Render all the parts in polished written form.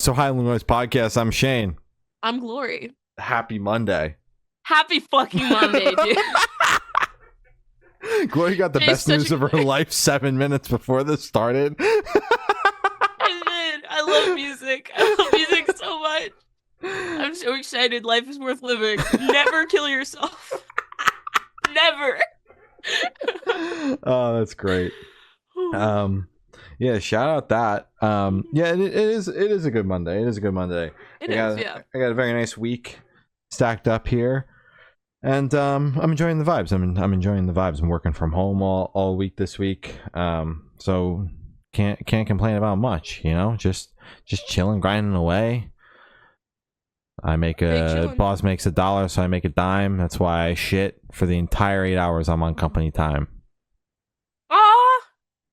So Highland Noise Podcast, I'm Shane. I'm Glory. Happy Monday. Happy fucking Monday, dude. Glory got the best news of her life 7 minutes before this started. I did. I love music. I love music so much. I'm so excited. Life is worth living. Never kill yourself. Never. Oh, that's great. Yeah, shout out that. Yeah, it is a good Monday. It is a good Monday. I got a very nice week stacked up here. And I'm enjoying the vibes. I'm enjoying the vibes. I'm working from home all week this week. So can't complain about much, you know? Just chilling, grinding away. Boss makes $1, so I make a dime. That's why I shit for the entire 8 hours I'm on company time.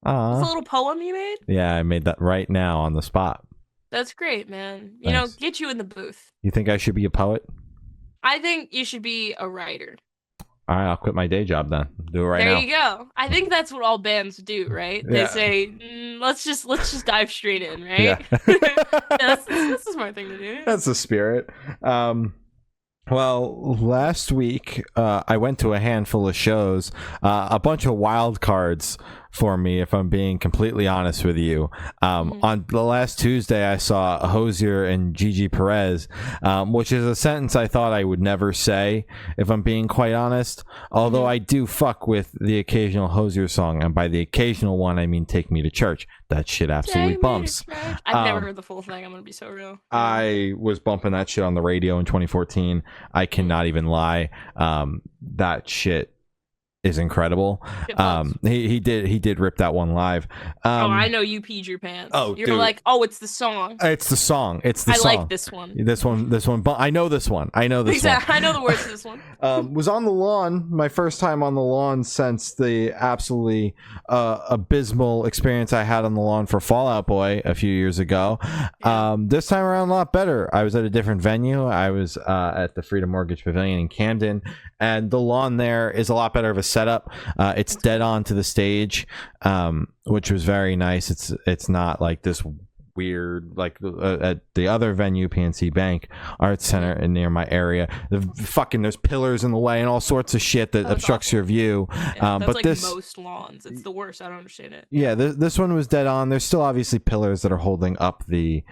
It's a little poem you made? Yeah, I made that right now on the spot. That's great, man. You Thanks. know, get you in the booth. You think I should be a poet? I think you should be a writer. All right, I'll quit my day job then. Do it right now. There you go. I think that's what all bands do, right? Yeah. They say, let's just dive straight in, right? Yeah. that's a smart thing to do. That's the spirit. Well, last week I went to a handful of shows, a bunch of wild cards for me, if I'm being completely honest with you. On the last Tuesday, I saw Hozier and Gigi Perez, which is a sentence I thought I would never say, if I'm being quite honest. Although I do fuck with the occasional Hozier song, and by the occasional one, I mean Take Me to Church. That shit absolutely bumps. I've never heard the full thing. I'm gonna be so real. I was bumping that shit on the radio in 2014. I cannot even lie. That shit is incredible. He did rip that one live. I know you peed your pants. You're dude. like, it's the song. It's the song. I like this one. This one. But I know this one. I know this exactly. one. I know the words to this one. Was on the lawn. My first time on the lawn since the absolutely abysmal experience I had on the lawn for Fall Out Boy a few years ago. This time around, a lot better. I was at a different venue. I was at the Freedom Mortgage Pavilion in Camden, and the lawn there is a lot better of a setup. It's dead on to the stage, which was very nice. It's not like this weird, like at the other venue, PNC Bank Arts Center, in near my area. There's pillars in the way and all sorts of shit that obstructs your view. That's but like most lawns. It's the worst. I don't understand it. Yeah, this one was dead on. There's still obviously pillars that are holding up the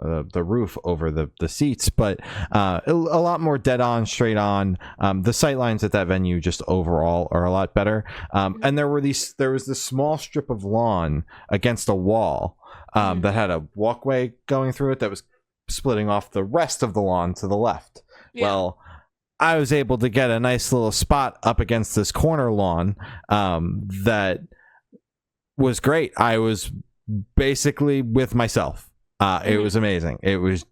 roof over the seats, but a lot more dead on, straight on. The sight lines at that venue just overall are a lot better. And there was this small strip of lawn against a wall that had a walkway going through it that was splitting off the rest of the lawn to the left. Yeah. Well, I was able to get a nice little spot up against this corner lawn that was great. I was basically with myself. It was amazing. It was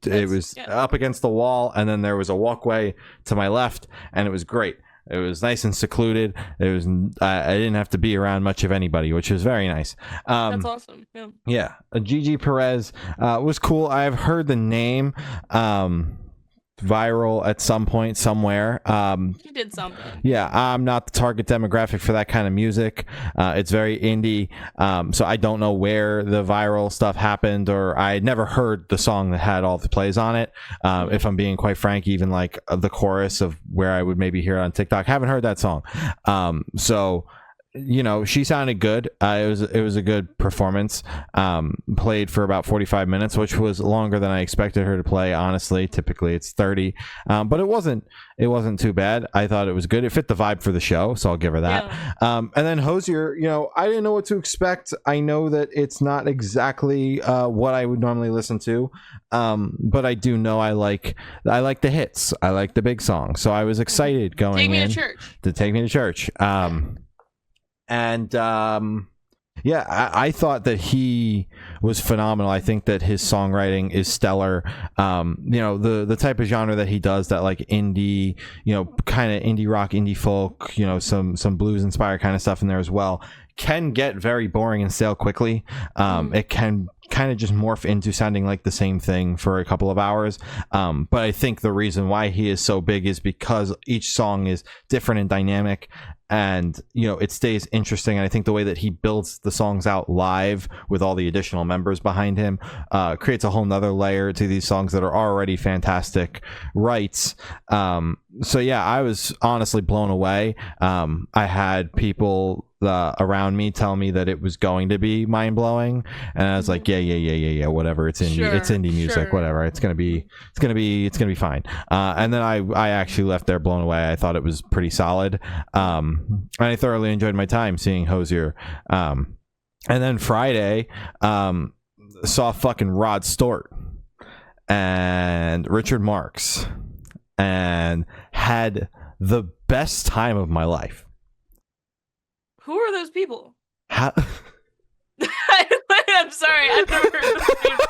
up against the wall, and then there was a walkway to my left, and it was great. It was nice and secluded. It was I didn't have to be around much of anybody, which was very nice. That's awesome. Yeah. Gigi Perez was cool. I've heard the name viral at some point somewhere. He did something. Yeah, I'm not the target demographic for that kind of music. It's very indie, so I don't know where the viral stuff happened, or I had never heard the song that had all the plays on it. If I'm being quite frank, even like the chorus of where I would maybe hear it on TikTok, haven't heard that song. So you know, she sounded good. It was a good performance. Played for about 45 minutes, which was longer than I expected her to play, honestly. Typically it's 30, but it wasn't too bad. I thought it was good. It fit the vibe for the show, so I'll give her that. And then Hozier, you know, I didn't know what to expect. I know that it's not exactly what I would normally listen to, but I do know I like the hits. I like the big songs, so I was excited going Take Me in to Church. to Take Me to Church. And I thought that he was phenomenal. I think that his songwriting is stellar. You know, the type of genre that he does, that like indie, you know, kind of indie rock, indie folk, you know, some blues inspired kind of stuff in there as well, can get very boring and stale quickly. It can kind of just morph into sounding like the same thing for a couple of hours. But I think the reason why he is so big is because each song is different and dynamic, and it stays interesting. And I think the way that he builds the songs out live with all the additional members behind him creates a whole nother layer to these songs that are already fantastic writes. So yeah, I was honestly blown away. I had people around me tell me that it was going to be mind-blowing, and I was like, yeah, whatever, it's indie music, whatever, it's gonna be fine. And then I actually left there blown away. I thought it was pretty solid, and I thoroughly enjoyed my time seeing Hozier. And then Friday saw fucking Rod Stewart and Richard Marx, and had the best time of my life. Who are those people? How? I'm sorry, I've never heard of those people.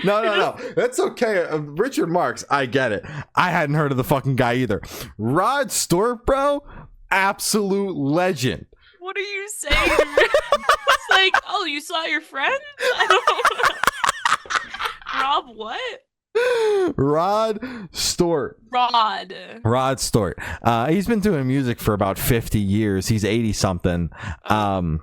No. That's okay. Richard Marx, I get it. I hadn't heard of the fucking guy either. Rod Stewart, bro, absolute legend. What are you saying? It's like, oh, you saw your friend? Rob what? Rod Stewart. Rod Stewart. He's been doing music for about 50 years. He's 80 something. Yeah.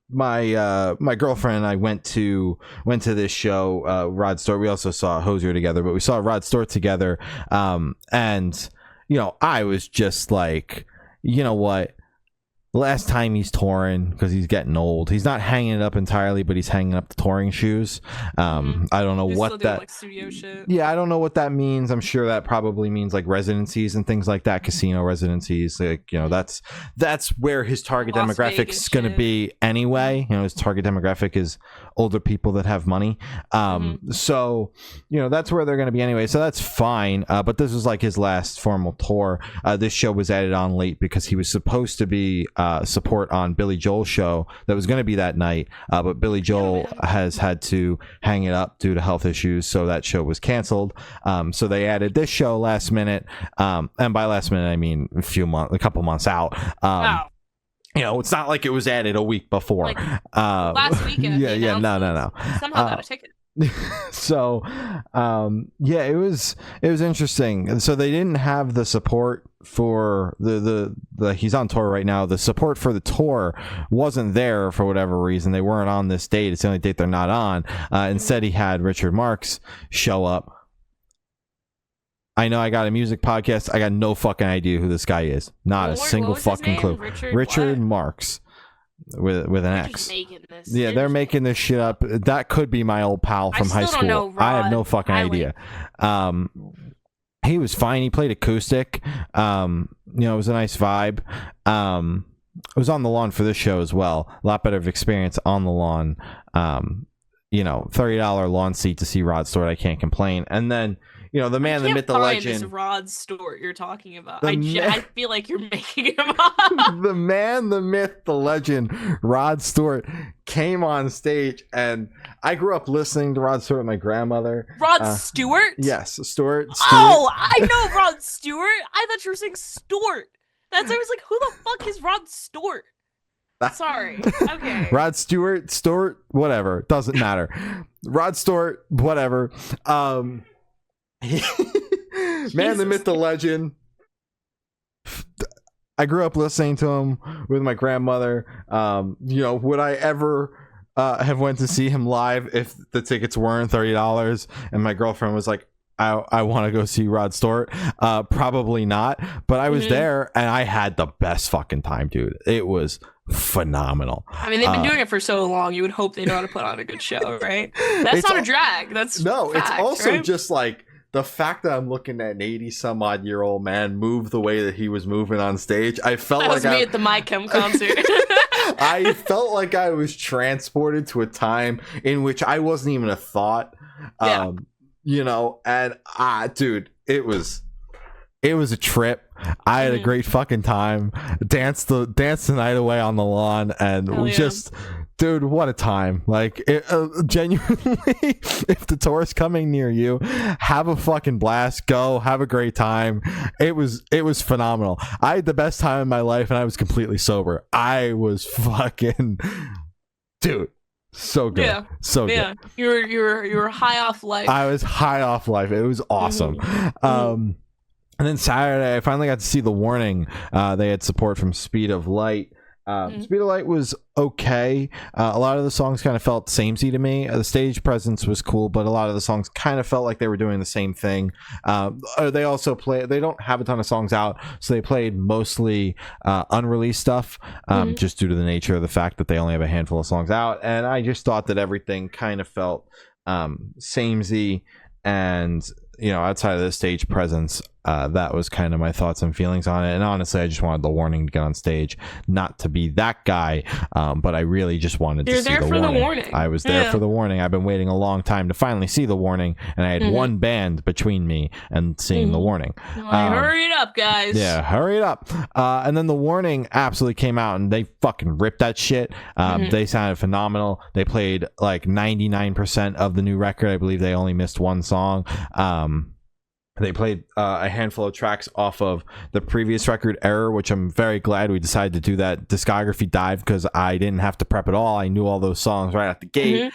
My girlfriend and I went to this show, Rod Stewart. We also saw Hozier together, but we saw Rod Stewart together. And I was just like, you know what? Last time he's touring, because he's getting old. He's not hanging it up entirely, but he's hanging up the touring shoes. I don't know what that. Like studio shit. Yeah, I don't know what that means. I'm sure that probably means like residencies and things like that, casino residencies. Like that's where his target demographic is going to be anyway. His target demographic is older people that have money. So that's where they're going to be anyway. So that's fine. But this was like his last formal tour. This show was added on late because he was supposed to be support on Billy Joel's show that was going to be that night, but Billy Joel has had to hang it up due to health issues, so that show was canceled. So they added this show last minute, and by last minute I mean a couple months out. Wow. It's not like it was added a week before. Like, last weekend. Yeah, no. Somehow got a ticket. So yeah, it was interesting. And so they didn't have the support for the he's on tour right now. The support for the tour wasn't there for whatever reason. They weren't on this date. It's the only date they're not on. Instead he had Richard Marx show up. I know I got a music podcast. I got no fucking idea who this guy is. Not a single fucking clue. Richard Marx. With an X. Yeah, they're making this shit up. That could be my old pal from high school. Don't know, I have no fucking idea. He was fine. He played acoustic. It was a nice vibe. I was on the lawn for this show as well. A lot better of experience on the lawn. $30 lawn seat to see Rod Stewart. I can't complain. And then the man, the myth, the legend. This Rod Stewart you're talking about. I feel like you're making him up. The man, the myth, the legend, Rod Stewart came on stage, and I grew up listening to Rod Stewart with my grandmother. Rod Stewart? Yes, Stewart. Oh, I know Rod Stewart. I thought you were saying Stewart. I was like, who the fuck is Rod Stewart? Sorry. Okay. Rod Stewart, whatever. Doesn't matter. Rod Stewart, whatever. Man, the myth, the legend. I grew up listening to him with my grandmother. Would I ever have went to see him live if the tickets weren't $30? And my girlfriend was like, I want to go see Rod Stewart. Probably not. But I was there, and I had the best fucking time, dude. It was phenomenal. I mean, they've been doing it for so long. You would hope they know how to put on a good show, right? That's not a drag. That's fact, it's also right? just like the fact that I'm looking at an 80-some-odd-year-old man move the way that he was moving on stage, I felt that like was me at the My Chem concert. I felt like I was transported to a time in which I wasn't even a thought. Yeah. And dude, it was a trip. I had a great fucking time. Danced the night away on the lawn, and dude, what a time. Like, genuinely, if the tour is coming near you, have a fucking blast. Go have a great time. It was phenomenal. I had the best time in my life, and I was completely sober. I was fucking, dude, So good. Yeah. So Yeah. good. You were high off life. I was high off life. It was awesome. And then Saturday, I finally got to see The Warning. They had support from Speed of Light. Speed of Light was okay. A lot of the songs kind of felt samey to me. The stage presence was cool, but a lot of the songs kind of felt like they were doing the same thing. They also they don't have a ton of songs out, so they played mostly unreleased stuff, just due to the nature of the fact that they only have a handful of songs out. And I just thought that everything kind of felt samey, and outside of the stage presence, that was kind of my thoughts and feelings on it. And honestly, I just wanted The Warning to get on stage, not to be that guy, but I really just wanted to see The Warning. I was there for The Warning. I've been waiting a long time to finally see The Warning, and I had one band between me and seeing The Warning. Hurry it up, guys. Yeah, hurry it up. And then The Warning absolutely came out, and they fucking ripped that shit. They sounded phenomenal. They played like 99% of the new record. I believe they only missed one song. They played a handful of tracks off of the previous record, ERRA, which I'm very glad we decided to do that discography dive, because I didn't have to prep at all. I knew all those songs right out the gate.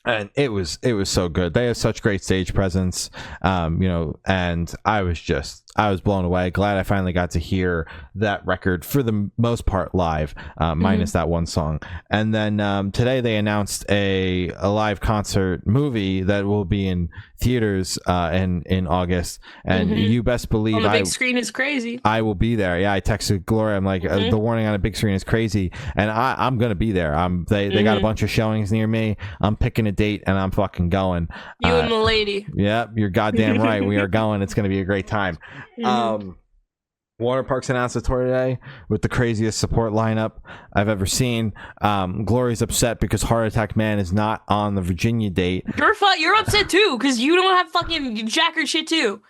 And it was so good. They have such great stage presence, and I was blown away. Glad I finally got to hear that record for the most part live, minus that one song. And then today they announced a live concert movie that will be in theaters in August, and you best believe on the big screen is crazy. I will be there. Yeah, I texted Gloria. I'm like, The Warning on a big screen is crazy, and I'm gonna be there. They got a bunch of showings near me. I'm picking a date and I'm fucking going. You and the lady. Yep, you're goddamn right. We are going. It's gonna be a great time. Waterparks announced a tour today with the craziest support lineup I've ever seen. Glory's upset because Heart Attack Man is not on the Virginia date. You're upset too, because you don't have fucking Jacker shit too.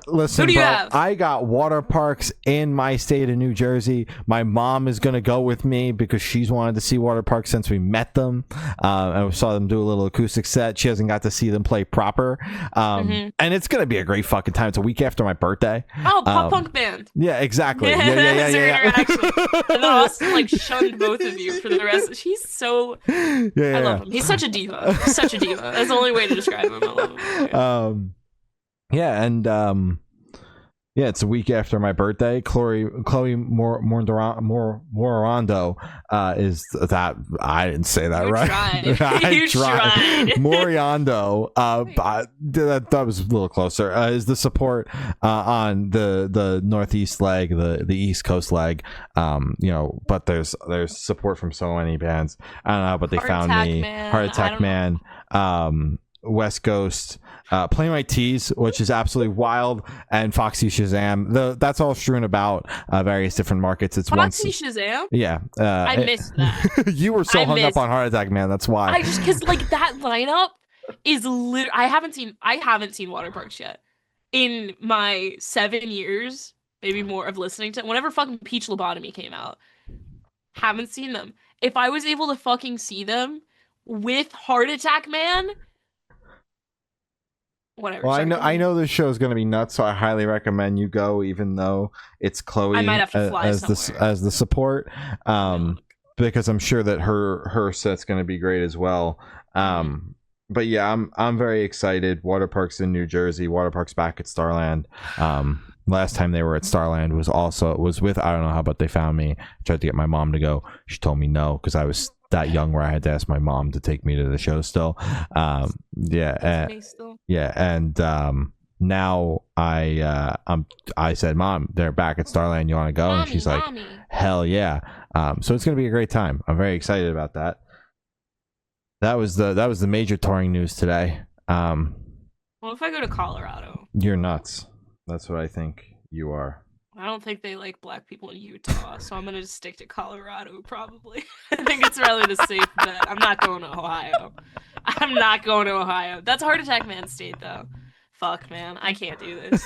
Listen, Who do you bro, have? I got Waterparks in my state of New Jersey. My mom is gonna go with me because she's wanted to see Waterparks since we met them, and we saw them do a little acoustic set. She hasn't got to see them play proper, and it's gonna be a great fucking time. It's a week after my birthday. Oh, pop punk band. Yeah, exactly. Yeah. And then Austin like shunned both of you for the rest. He's so. I love him. He's such a diva. Such a diva. That's the only way to describe him. I love him. Yeah, and it's a week after my birthday. Chloe Morando is that. I didn't say that right. You tried. Moriando, that was a little closer. Is the support on the northeast leg, the east coast leg. But there's support from so many bands. I don't know, but they found me. Heart Attack Man. West Coast, Play My Tees, which is absolutely wild, and Foxy Shazam. That's all strewn about various different markets. It's Foxy Shazam? Yeah. I missed that. You were so hung up on Heart Attack Man, that's why. Because like that lineup is I haven't seen Waterparks yet. In my 7 years, maybe more, of listening to whenever fucking Peach Lobotomy came out. Haven't seen them. If I was able to fucking see them with Heart Attack Man, whatever. Well, I know this show is going to be nuts, so I highly recommend you go, even though it's Chloe I might have to fly as the support, because I'm sure that her set's going to be great as well. But yeah, I'm very excited. Waterparks in New Jersey. Waterparks back at Starland. Last time they were at Starland was with, I don't know how, but they found me. I tried to get my mom to go. She told me no, because I was that young where I had to ask my mom to take me to the show still. Now I said, Mom, they're back at Starland, you want to go? And she's like, hell yeah. So it's gonna be a great time. I'm very excited about that. That was the major touring news today. Well, if I go to Colorado, you're nuts. That's what I think you are. I don't think they like black people in Utah, so I'm gonna just stick to Colorado probably. I think it's really the safe bet. I'm not going to Ohio. That's Heart Attack Man state though. Fuck, man, I can't do this.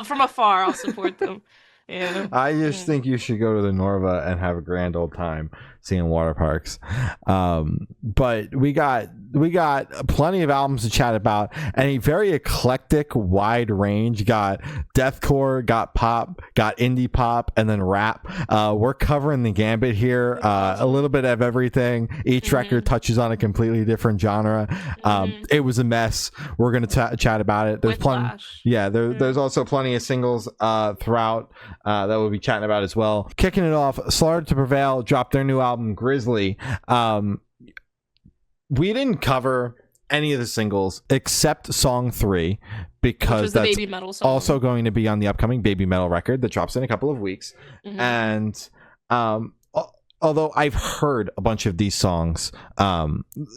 From afar, I'll support them. Yeah. I just think you should go to the Norva and have a grand old time seeing Waterparks. But we got we got plenty of albums to chat about, and a very eclectic, wide range. Got deathcore, got pop, got indie pop, and then rap. We're covering the gambit here. A little bit of everything. Each record touches on a completely different genre. It was a mess. We're gonna chat about it. There's plenty. Yeah, there's also plenty of singles throughout that we'll be chatting about as well. Kicking it off, Slaughter to Prevail dropped their new album Grizzly. We didn't cover any of the singles except song 3 because that's Baby Metal song. Also going to be on the upcoming Baby Metal record that drops in a couple of weeks. And although I've heard a bunch of these songs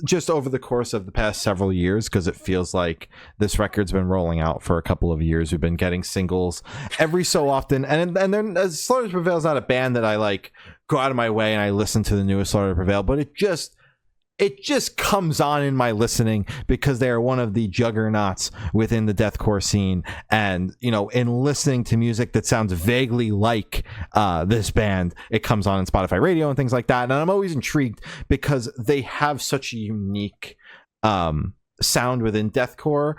just over the course of the past several years, because it feels like this record's been rolling out for a couple of years. We've been getting singles every so often, and then Slaughter to Prevail is not a band that I like go out of my way and I listen to the newest Slaughter to Prevail, but it just comes on in my listening because they are one of the juggernauts within the deathcore scene. And, you know, in listening to music that sounds vaguely like this band, it comes on in Spotify radio and things like that. And I'm always intrigued because they have such a unique sound within deathcore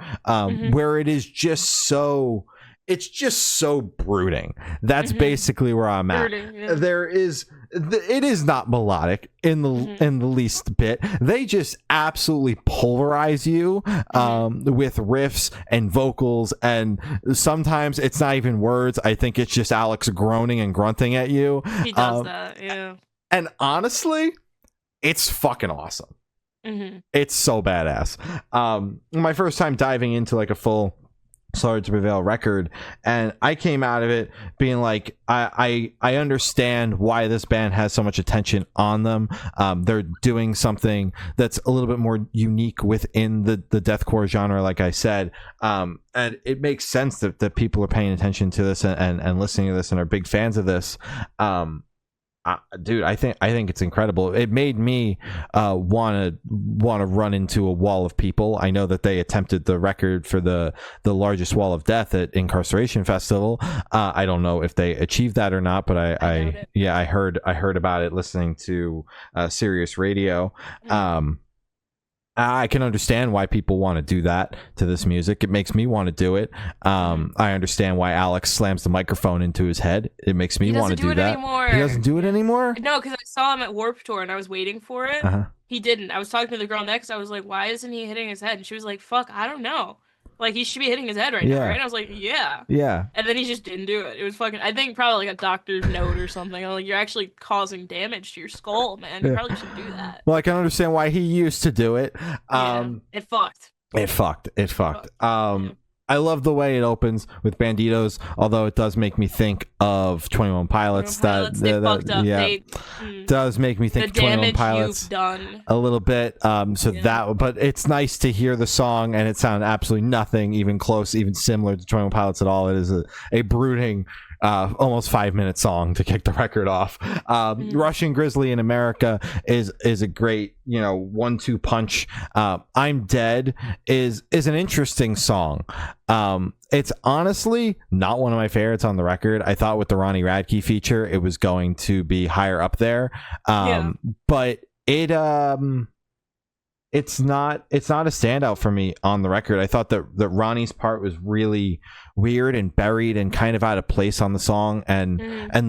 where it is just so... It's just so brooding. That's basically where I'm at. It is not melodic in the least bit. They just absolutely pulverize you with riffs and vocals, and sometimes it's not even words. I think it's just Alex groaning and grunting at you. He does that, yeah. And honestly, it's fucking awesome. It's so badass. My first time diving into like a full Slaughter to Prevail record, and I came out of it being like, I understand why this band has so much attention on them. They're doing something that's a little bit more unique within the deathcore genre, like I said, and it makes sense that people are paying attention to this and listening to this and are big fans of this. Dude, I think it's incredible. It made me want to run into a wall of people. I know that they attempted the record for the largest wall of death at Incarceration Festival. I don't know if they achieved that or not, but I heard about it listening to Sirius Radio. I can understand why people want to do that to this music. It makes me want to do it. I understand why Alex slams the microphone into his head. It makes me want to do that. Anymore. He doesn't do it anymore? No, because I saw him at Warped Tour and I was waiting for it. He didn't. I was talking to the girl next. I was like, why isn't he hitting his head? And she was like, fuck, I don't know. Like, he should be hitting his head right now, right? And I was like, yeah. And then he just didn't do it. It was fucking, I think probably like a doctor's note or something. I'm like, you're actually causing damage to your skull, man. You probably should do that. Well, I can understand why he used to do it. It fucked. It fucked. I love the way it opens with Banditos, although it does make me think of 21 Pilots. They fucked up. Yeah, does make me think of 21 Pilots you've done. a little bit. But it's nice to hear the song, and it sounded absolutely nothing even close, even similar to 21 Pilots at all. It is a brooding, almost 5-minute song to kick the record off. Russian Grizzly in America is a great, 1-2 punch. I'm Dead is an interesting song. It's honestly not one of my favorites on the record. I thought with the Ronnie Radke feature it was going to be higher up there, but it's not a standout for me on the record. I thought that Ronnie's part was really weird and buried and kind of out of place on the song, and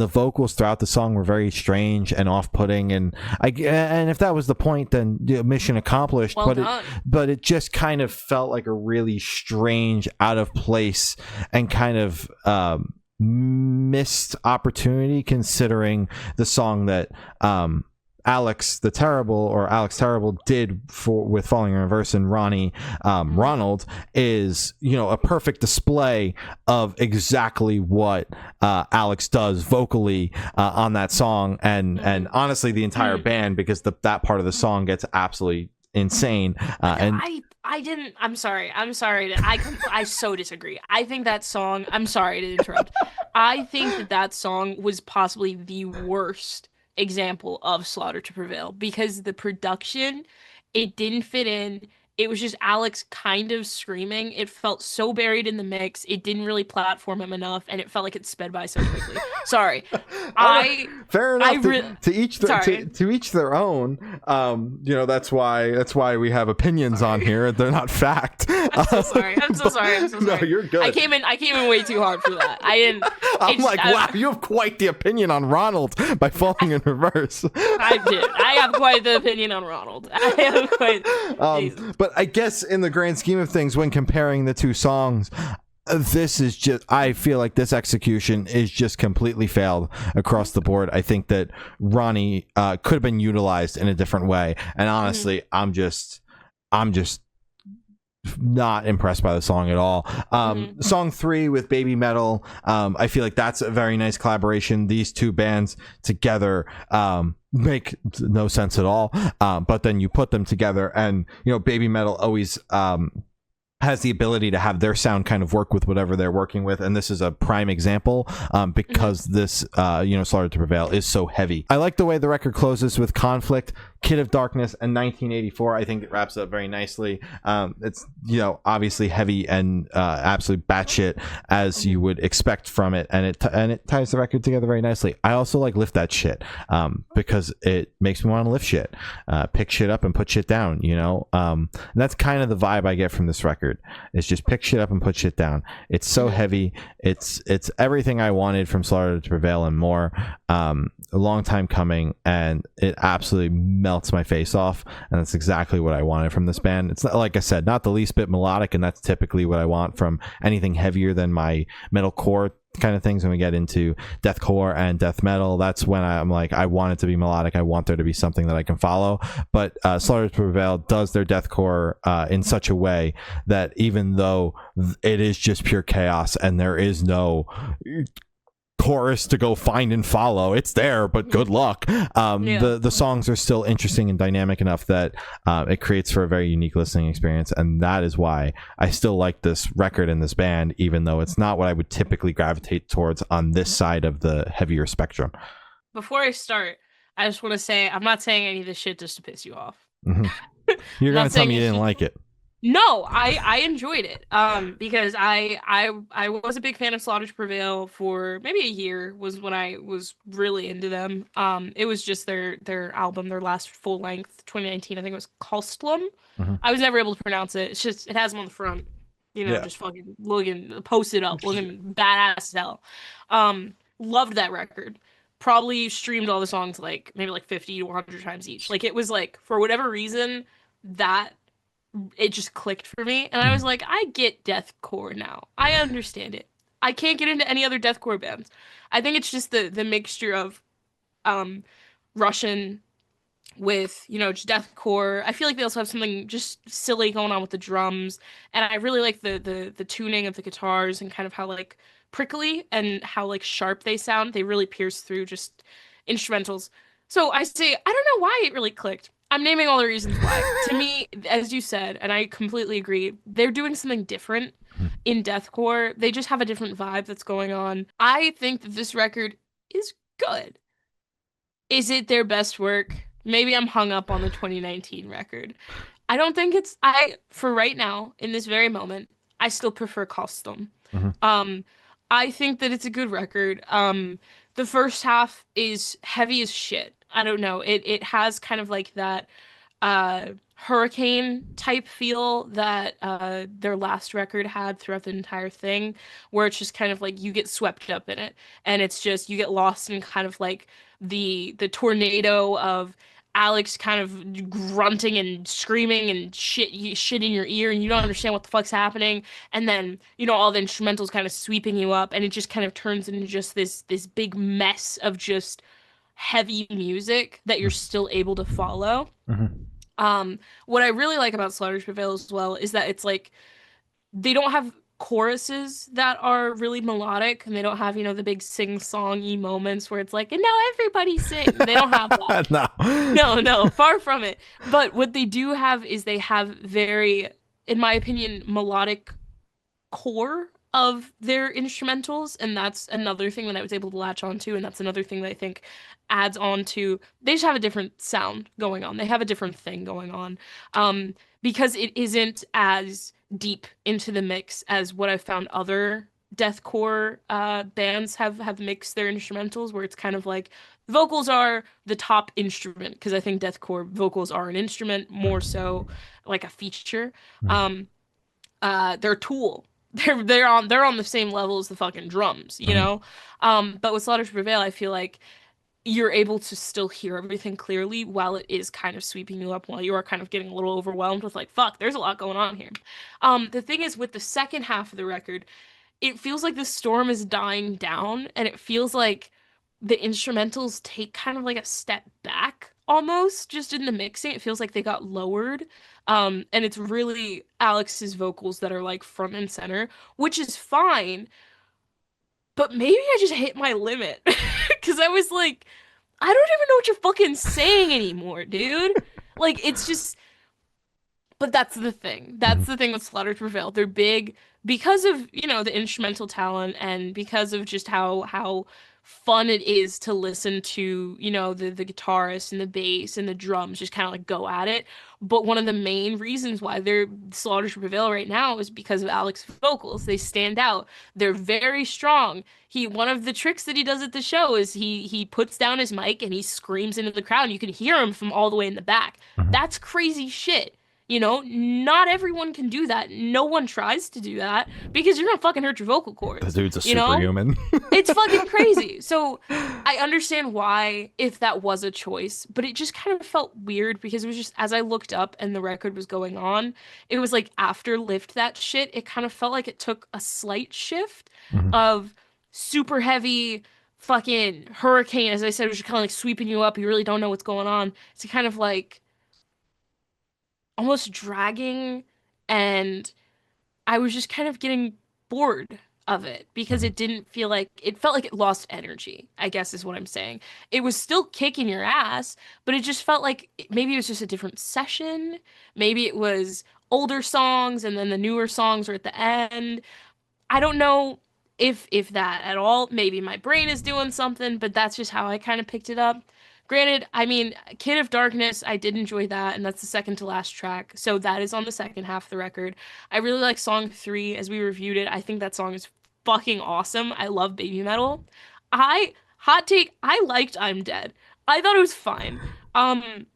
the vocals throughout the song were very strange and off-putting, and if that was the point, then mission accomplished. But it just kind of felt like a really strange, out of place, and kind of missed opportunity, considering the song that Alex Terrible did with Falling in Reverse, and Ronnie Ronald is a perfect display of exactly what Alex does vocally on that song, and honestly the entire band, because that part of the song gets absolutely insane. I'm sorry. I so disagree. I think that song, I'm sorry to interrupt. I think that song was possibly the worst example of Slaughter to Prevail, because the production, it didn't fit in, it was just Alex kind of screaming. It felt so buried in the mix. It didn't really platform him enough, and it felt like it sped by so quickly. Sorry. Fair enough. To each their own. That's why we have opinions on here. They're not fact. I'm so sorry. No, you're good. I came in way too hard for that. I didn't. Wow, you have quite the opinion on Ronald by falling in reverse. I did. I have quite the opinion on Ronald. I have quite. But I guess in the grand scheme of things, when comparing the two songs, this is just, I feel like this execution is just completely failed across the board. I think that Ronnie could have been utilized in a different way. And honestly, I'm just not impressed by the song at all. Song 3 with Baby Metal, I feel like that's a very nice collaboration. These two bands together make no sense at all, but then you put them together, and Baby Metal always has the ability to have their sound kind of work with whatever they're working with, and this is a prime example because this Slaughter to Prevail is so heavy. I like the way the record closes with Conflict, Kid of Darkness, and 1984. I think it wraps up very nicely. It's obviously heavy and absolute batshit as you would expect from it, and it ties the record together very nicely. I also like Lift That Shit because it makes me want to lift shit, pick shit up and put shit down. And that's kind of the vibe I get from this record. It's just pick shit up and put shit down. It's so heavy. It's everything I wanted from Slaughter to Prevail and more. A long time coming, and it absolutely melts my face off, and that's exactly what I wanted from this band. It's not, like I said, not the least bit melodic, and that's typically what I want from anything heavier than my metalcore kind of things. When we get into deathcore and death metal, that's when I'm like, I want it to be melodic. I want there to be something that I can follow. But Slaughter to Prevail does their deathcore in such a way that even though it is just pure chaos and there is no chorus to go find and follow, it's there, but good luck. The songs are still interesting and dynamic enough that it creates for a very unique listening experience, and that is why I still like this record and this band, even though it's not what I would typically gravitate towards on this side of the heavier spectrum. Before I start, I just want to say I'm not saying any of this shit just to piss you off. You're gonna tell me you didn't like it. No, I enjoyed it because I was a big fan of Slaughter to Prevail for maybe a year, was when I was really into them. It was just their album, their last full length, 2019, I think it was Kostlum. I was never able to pronounce it. It's just, it has them on the front, just fucking looking, posted up, looking badass as hell. Loved that record. Probably streamed all the songs maybe 50 to 100 times each. It was for whatever reason that it just clicked for me, and I was like, I get deathcore now. I understand it. I can't get into any other deathcore bands. I think it's just the mixture of Russian with just deathcore. I feel like they also have something just silly going on with the drums, and I really like the tuning of the guitars and kind of how prickly and how sharp they sound. They really pierce through just instrumentals. So I say, I don't know why it really clicked. I'm naming all the reasons why. To me, as you said, and I completely agree, they're doing something different in deathcore. They just have a different vibe that's going on. I think that this record is good. Is it their best work? Maybe I'm hung up on the 2019 record. I don't think it's... for right now, in this very moment, I still prefer Custom. I think that it's a good record. The first half is heavy as shit. I don't know. It has kind of that hurricane type feel that their last record had throughout the entire thing, where it's just kind of you get swept up in it, and it's just you get lost in kind of the tornado of Alex kind of grunting and screaming and shit in your ear, and you don't understand what the fuck's happening, and then all the instrumentals kind of sweeping you up, and it just kind of turns into just this big mess of just heavy music that you're still able to follow. What I really like about Slaughter to Prevail as well is that it's they don't have choruses that are really melodic, and they don't have the big sing-songy moments where it's and now everybody sing. They don't have that. no, far from it. But what they do have is they have very, in my opinion, melodic core of their instrumentals, and that's another thing that I was able to latch onto, and that's another thing that I think adds on to they just have a different sound going on. They have a different thing going on. Because it isn't as deep into the mix as what I've found other deathcore bands have mixed their instrumentals, where it's kind of like vocals are the top instrument, because I think deathcore vocals are an instrument more so like a feature. Um, they're a tool. They're on the same level as the fucking drums, you Mhm. know? But with Slaughter to Prevail, I feel like you're able to still hear everything clearly while it is kind of sweeping you up, while you are kind of getting a little overwhelmed with like, fuck, there's a lot going on here. The thing is with the second half of the record, it feels like the storm is dying down, and it feels like the instrumentals take kind of like a step back almost just in the mixing. It feels like they got lowered. And it's really Alex's vocals that are like front and center, which is fine, but maybe I just hit my limit because I was like, I don't even know what you're fucking saying anymore, dude. Like it's just, but that's the thing. That's Mhm. the thing with Slaughter to Prevail. They're big because of, the instrumental talent, and because of just how fun it is to listen to, the guitarist and the bass and the drums just kind of like go at it. But one of the main reasons why they're Slaughter to Prevail right now is because of Alex's vocals. They stand out. They're very strong. One of the tricks that he does at the show is he puts down his mic and he screams into the crowd, and you can hear him from all the way in the back. Mhm. That's crazy shit. Not everyone can do that. No one tries to do that because you're gonna fucking hurt your vocal The cords. dude's a You know? superhuman. It's fucking crazy. So I understand why, if that was a choice, but it just kind of felt weird because it was just as I looked up and the record was going on, it was like after Lift That Shit, it kind of felt like it took a slight shift Mhm. of super heavy fucking hurricane, as I said, was just kind of like sweeping you up. You really don't know what's going on. It's kind of like almost dragging, and I was just kind of getting bored of it because Mhm. it felt like it lost energy, I guess is what I'm saying. It was still kicking your ass, but it just felt like maybe it was just a different session. Maybe it was older songs and then the newer songs were at the end. I don't know if that at all. Maybe my brain is doing something, but that's just how I kind of picked it up. Granted, I mean, Kid of Darkness, I did enjoy that, and that's the second to last track. So that is on the second half of the record. I really like song 3 as we reviewed it. I think that song is fucking awesome. I love baby metal. Hot take, I liked I'm Dead. I thought it was fine. Um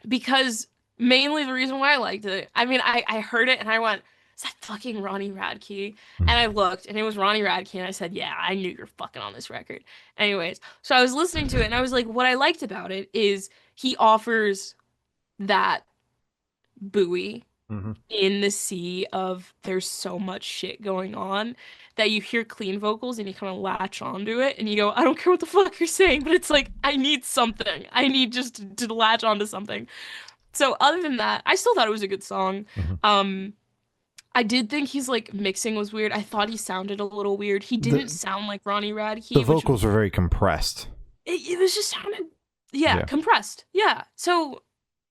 because mainly the reason why I liked it, I mean, I heard it and I went, is that fucking Ronnie Radke? And I looked and it was Ronnie Radke, and I said, yeah, I knew you're fucking on this record. Anyways, so I was listening to it and I was like, what I liked about it is he offers that buoy Mhm. in the sea of there's so much shit going on that you hear clean vocals and you kind of latch onto it and you go, I don't care what the fuck you're saying, but it's like, I need something. I need just to latch onto something. So other than that, I still thought it was a good song. Mhm. Um, I did think his like mixing was weird. I thought he sounded a little weird. He didn't the sound like Ronnie the Radke, which was vocals are very compressed. it was just sounded yeah, Yeah. compressed. Yeah. So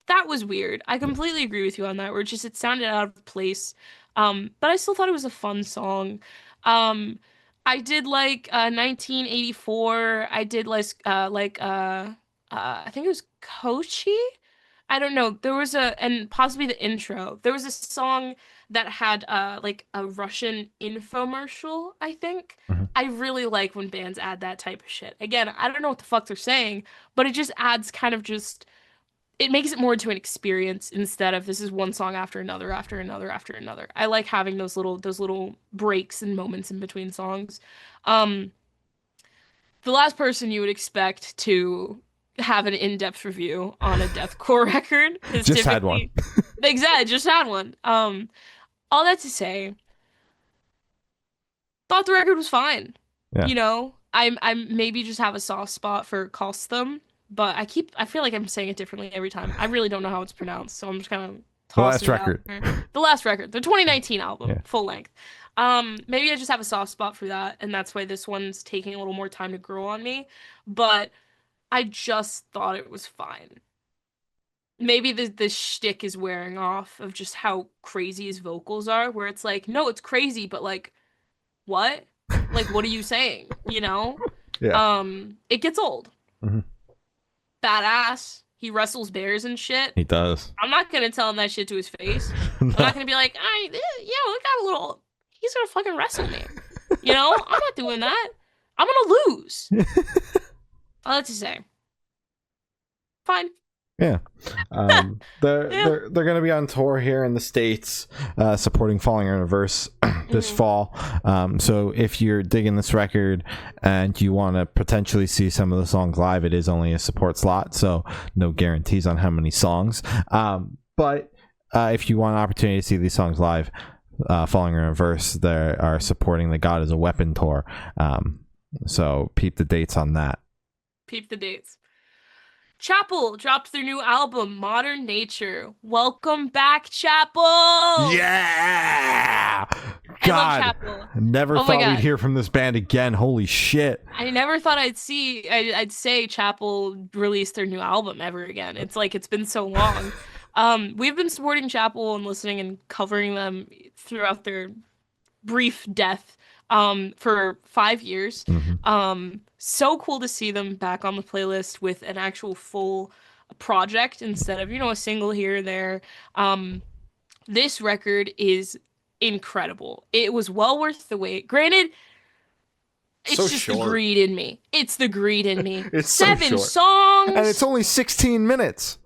that was weird. I completely agree with you on that. Where it sounded out of place. But I still thought it was a fun song. Um, I did like 1984. I did I think it was Kochi. I don't know. There was and possibly the intro. There was a song that had like a Russian infomercial, I think. Mhm. I really like when bands add that type of shit. Again, I don't know what the fuck they're saying, but it just adds kind of just it makes it more into an experience instead of this is one song after another after another after another. I like having those little breaks and moments in between songs. Um the last person you would expect to have an in-depth review on a deathcore record is Just had one. typically exactly just had one. All that to say, thought the record was fine. Yeah. I'm maybe just have a soft spot for Costum, but I feel like I'm saying it differently every time. I really don't know how it's pronounced, so I'm just kind of The last tossing it out record. there. The last record, the 2019 album, Yeah. full length. Maybe I just have a soft spot for that, and that's why this one's taking a little more time to grow on me. But I just thought it was fine. Maybe the shtick is wearing off of just how crazy his vocals are, where it's like, no, it's crazy, but like what? Like, what are you saying? You know? Yeah. It gets old. Mhm. Badass. He wrestles bears and shit. He does. I'm not gonna tell him that shit to his face. No. I'm not gonna be like, it got a little. He's gonna fucking wrestle me. You know? I'm not doing that. I'm gonna lose. All that to say. Fine. Yeah. They're going to be on tour here in the States, supporting Falling in Reverse this fall. So if you're digging this record and you want to potentially see some of the songs live, it is only a support slot, so no guarantees on how many songs. But if you want an opportunity to see these songs live, Falling in Reverse, they are supporting the God is a Weapon tour. So peep the dates on that. Peep the dates. Chapel dropped their new album, Modern Nature. Welcome back, Chapel! Yeah! I love God, Chapel. never Oh my thought God. we'd hear from this band again. Holy shit. I never thought I'd say Chapel release their new album ever again. It's like it's been so long. We've been supporting Chapel and listening and covering them throughout their brief death for 5 years. So cool to see them back on the playlist with an actual full project instead of, a single here or there. This record is incredible. It was well worth the wait. Granted, it's So just short. the greed in me. It's the greed in me. It's so 7 short. songs. And it's only 16 minutes.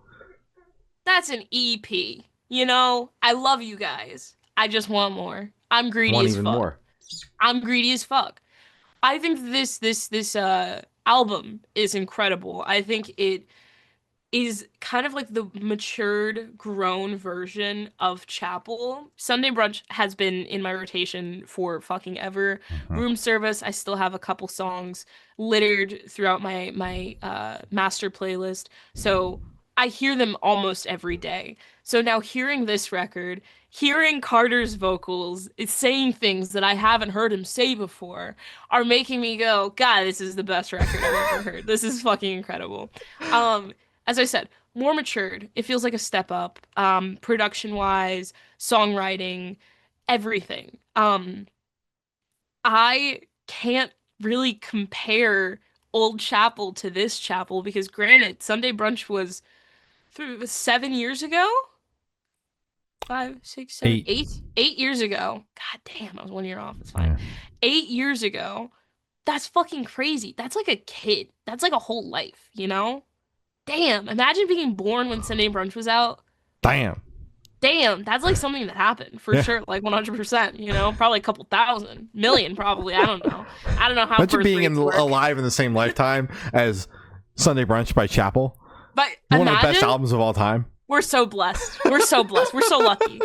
That's an EP. I love you guys. I just want more. I'm greedy Want as even fuck. more. I'm greedy as fuck. I think this album is incredible. I think it is kind of like the matured, grown version of Chapel. Sunday Brunch has been in my rotation for fucking ever. Room Service, I still have a couple songs littered throughout my master playlist. So I hear them almost every day. So now hearing this record, hearing Carter's vocals, it's saying things that I haven't heard him say before, are making me go, God, this is the best record I've ever heard. This is fucking incredible. As I said, more matured. It feels like a step up. Production-wise, songwriting, everything. I can't really compare old Chapel to this Chapel because granted, Sunday Brunch was 7 years ago? 5, 6, 7, 8 years ago. God damn, I was 1 year off. It's fine. 8 years ago. That's fucking crazy. That's like a kid. That's like a whole life, Damn, imagine being born when Sunday Brunch was out. Damn, that's like something that happened for sure, like 100%, probably a couple thousand, million probably, I don't know how imagine birth being rates work. alive in the same lifetime as Sunday Brunch by Chapel. But One of the best albums of all time. We're so blessed. We're so lucky.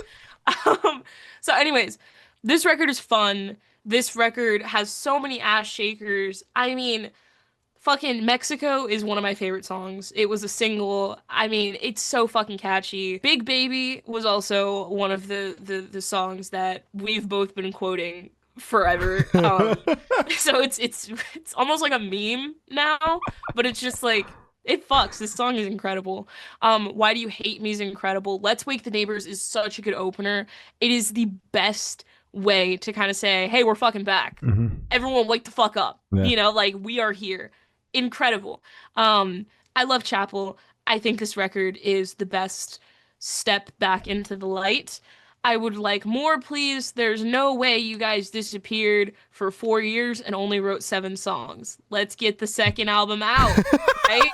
So anyways, this record is fun. This record has so many ass shakers. I mean, fucking Mexico is one of my favorite songs. It was a single. I mean, it's so fucking catchy. Big Baby was also one of the songs that we've both been quoting forever. So it's almost like a meme now, but it's just like, it fucks. This song is incredible. Why Do You Hate Me is incredible. Let's Wake the Neighbors is such a good opener. It is the best way to kind of say, hey, we're fucking back. Everyone wake the fuck up. Yeah. Like, we are here. Incredible. I love Chapel. I think this record is the best step back into the light. I would like more, please. There's no way you guys disappeared for 4 years and only wrote 7 songs. Let's get the second album out, right?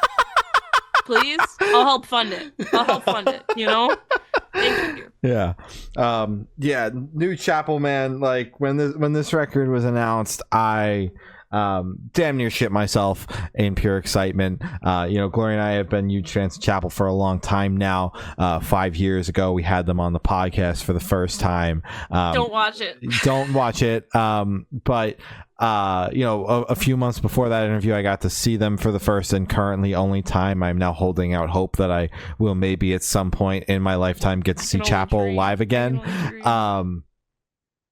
Please? I'll help fund it. Thank you. Yeah. Yeah, new Chapel, man. Like when this record was announced, I damn near shit myself in pure excitement. Gloria and I have been huge fans of Chapel for a long time now. 5 years ago, we had them on the podcast for the first time. Don't watch it. Don't watch it. But a few months before that interview, I got to see them for the first and currently only time. I'm now holding out hope that I will maybe at some point in my lifetime get to see Chapel live again.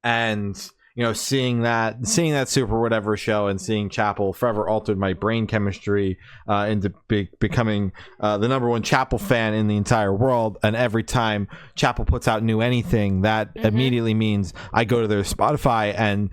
And seeing that Super whatever show and seeing Chapel forever altered my brain chemistry into becoming the number one Chapel fan in the entire world. And every time Chapel puts out new anything, that immediately means I go to their Spotify and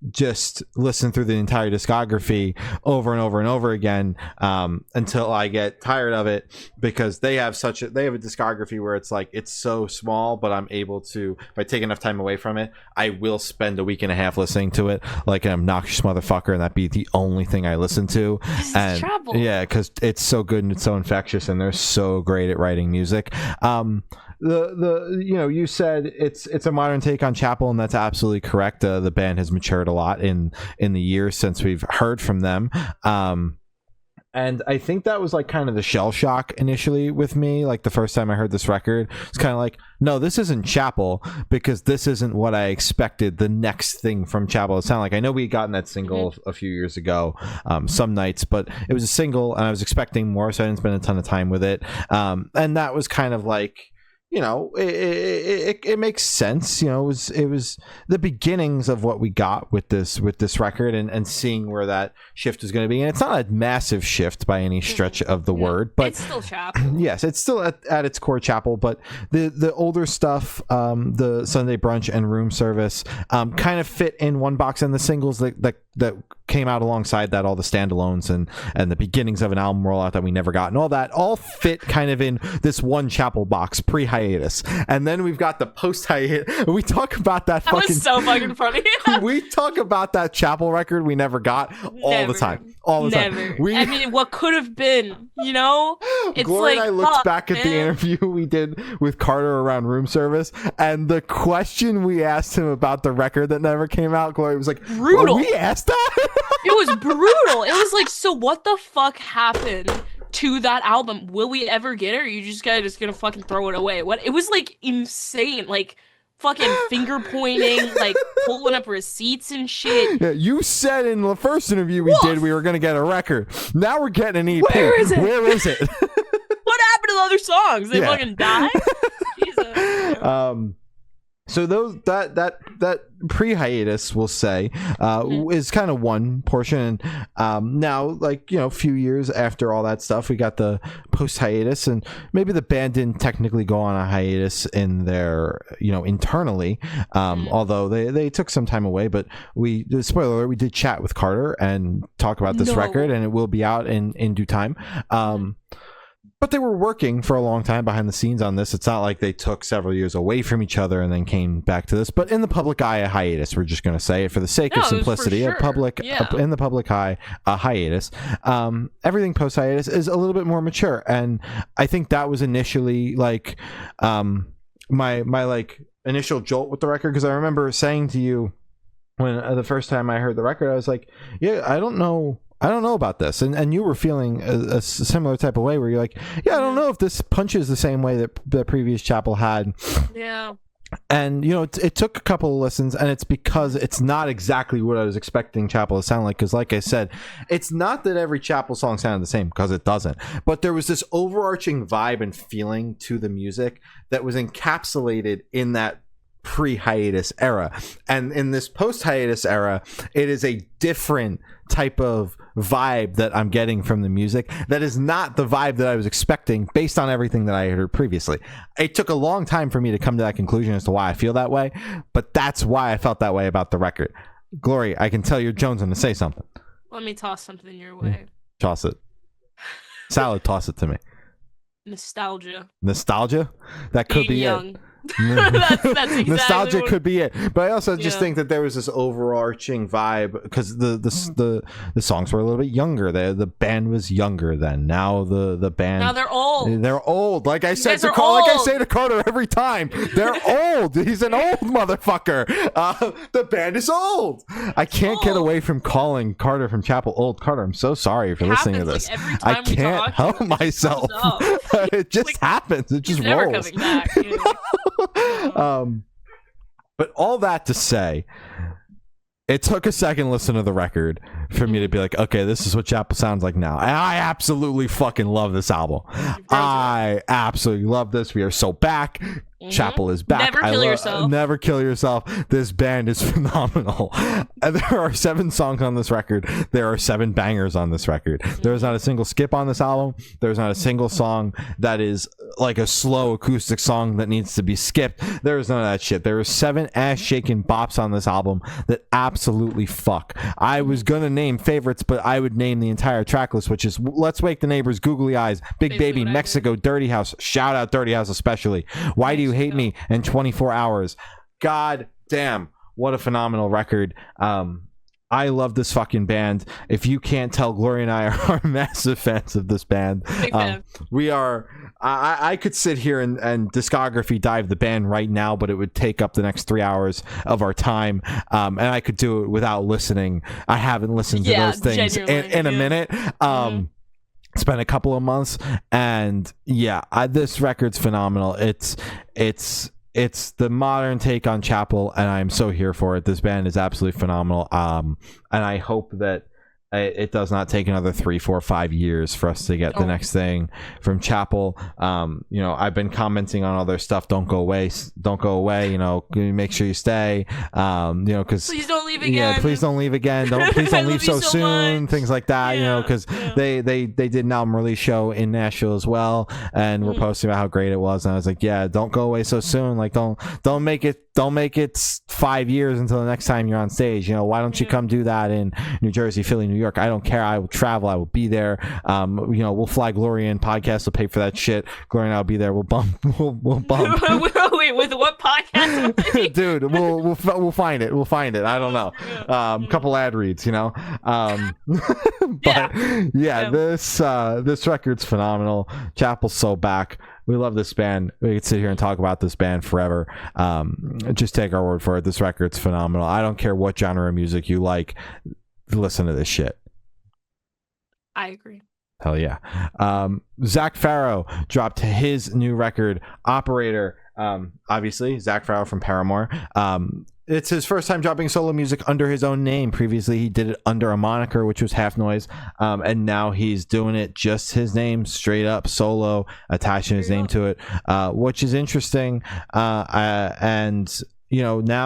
just listen through the entire discography over and over and over again until I get tired of it, because they have a discography where it's like, it's so small, but I'm able to, if I take enough time away from it, I will spend a week and a half listening to it like an obnoxious motherfucker, and that be the only thing I listen to. And yeah, because it's so good and it's so infectious, and they're so great at writing music. You said it's a modern take on Chapel, and that's absolutely correct. The band has matured a lot in the years since we've heard from them. And I think that was like kind of the shell shock initially with me. Like the first time I heard this record, it's kind of like, no, this isn't Chapel, because this isn't what I expected the next thing from Chapel to sound like. I know we had gotten that single a few years ago, Some Nights, but it was a single and I was expecting more, so I didn't spend a ton of time with it. And that was kind of like, it makes sense. It was the beginnings of what we got with this record, and seeing where that shift is going to be. And it's not a massive shift by any stretch of the word, but it's still Chapel. Yes, it's still at its core Chapel, but the older stuff, the Sunday Brunch and Room Service, kind of fit in one box, and the singles that came out alongside that, all the standalones and the beginnings of an album rollout that we never got, and all that all fit kind of in this one Chapel box pre-hiatus. And then we've got the post-hiatus. We talk about that was so fucking funny. We talk about that Chapel record we never got all the time. I mean, what could have been, It's Gloria like, and I looked back at the interview we did with Carter around Room Service, and the question we asked him about the record that never came out, Gloria was like, brutal. We asked that? It was brutal. It was like, so what the fuck happened to that album? Will we ever get it, or are you just gonna fucking throw it away? What? It was like insane, like fucking finger pointing, like pulling up receipts and shit. Yeah, you said in the first interview we did we were gonna get a record. Now we're getting an EP. Where is it? Where is it? What happened to the other songs? They fucking died? Jesus. So that pre-hiatus, we'll say, is kind of one portion. Now, like, a few years after all that stuff, we got the post-hiatus, and maybe the band didn't technically go on a hiatus in their, internally, although they took some time away. But spoiler alert, we did chat with Carter and talk about this record, and it will be out in due time. But they were working for a long time behind the scenes on this. It's not like they took several years away from each other and then came back to this. But in the public eye, a hiatus. We're just going to say it for the sake of simplicity. Sure. In the public eye, a hiatus. Everything post hiatus is a little bit more mature, and I think that was initially like my like initial jolt with the record, because I remember saying to you when the first time I heard the record, I was like, yeah, I don't know about this, and you were feeling a similar type of way where you're like, yeah, I don't know if this punches the same way that the previous Chapel had. Yeah. And it took a couple of listens, and it's because it's not exactly what I was expecting Chapel to sound like, because like I said, it's not that every Chapel song sounded the same, because it doesn't, but there was this overarching vibe and feeling to the music that was encapsulated in that pre-hiatus era. And in this post-hiatus era, it is a different type of vibe that I'm getting from the music that is not the vibe that I was expecting based on everything that I heard previously. It took a long time for me to come to that conclusion as to why I feel that way, but that's why I felt that way about the record. Glory, I can tell you're jonesing to say something. Let me toss something your way. Toss it. Salad, toss it to me. Nostalgia. That could be young. It. that's exactly nostalgia could be it, but I also just think that there was this overarching vibe, because the songs were a little bit younger. The band was younger then. Now the band, now they're old. Like I said to Carter, like I say to Carter every time, they're old. He's an old motherfucker. The band is old. I can't get away from calling Carter from Chapel old. Carter, I'm so sorry for listening to this. Like I can't help myself. It just happens. It just never rolls. Coming back. But all that to say, it took a second listen to the record for me to be like, okay, this is what Chapel sounds like now. And I absolutely fucking love this album. I absolutely love this. We Are So Back. Chapel is back. Never kill yourself. Never kill yourself. This band is phenomenal. And there are 7 songs on this record. There are 7 bangers on this record. There is not a single skip on this album. There's not a single song that is like a slow acoustic song that needs to be skipped. There is none of that shit. There are 7 ass-shaking bops on this album that absolutely fuck. I was gonna name favorites, but I would name the entire track list, which is Let's Wake the Neighbors, Googly Eyes, Big Baby, Mexico, Dirty House. Shout out Dirty House especially. Why Do You Hate Me? And 24 Hours. God damn, what a phenomenal record. I love this fucking band. If you can't tell, Gloria and I are massive fans of this band. We are. I could sit here and discography dive the band right now, but it would take up the next 3 hours of our time. And I could do it without listening. I haven't listened to those things in a minute. It's been a couple of months, and this record's phenomenal. It's the modern take on Chapel, and I'm so here for it. This band is absolutely phenomenal. And I hope that it does not take another 3, 4, 5 years for us to get the next thing from Chapel. I've been commenting on all their stuff. Don't go away. Make sure you stay. Because please don't leave again. Yeah, please don't leave again. Please don't leave so soon. Things like that. Because they did an album release show in Nashville as well, and we're posting about how great it was. And I was like, don't go away so soon. Like, don't make it 5 years until the next time you're on stage. Why don't you come do that in New Jersey, Philly, New York? I don't care. I will travel. I will be there. We'll fly Gloria in. Podcast will pay for that shit. Gloria and I'll be there. We'll bump. We'll bump. Wait, with what podcast? Dude, we'll find it. We'll find it. I don't know. Couple ad reads, This record's phenomenal. Chapel's so back. We love this band. We could sit here and talk about this band forever. Just take our word for it. This record's phenomenal. I don't care what genre of music you like. Listen to this shit. I agree. Hell yeah. Zac Farro dropped his new record, Operator. Obviously, Zac Farro from Paramore. It's his first time dropping solo music under his own name. Previously, he did it under a moniker, which was Half Noise. And now he's doing it just his name, straight up solo, attaching his name to it, which is interesting. Now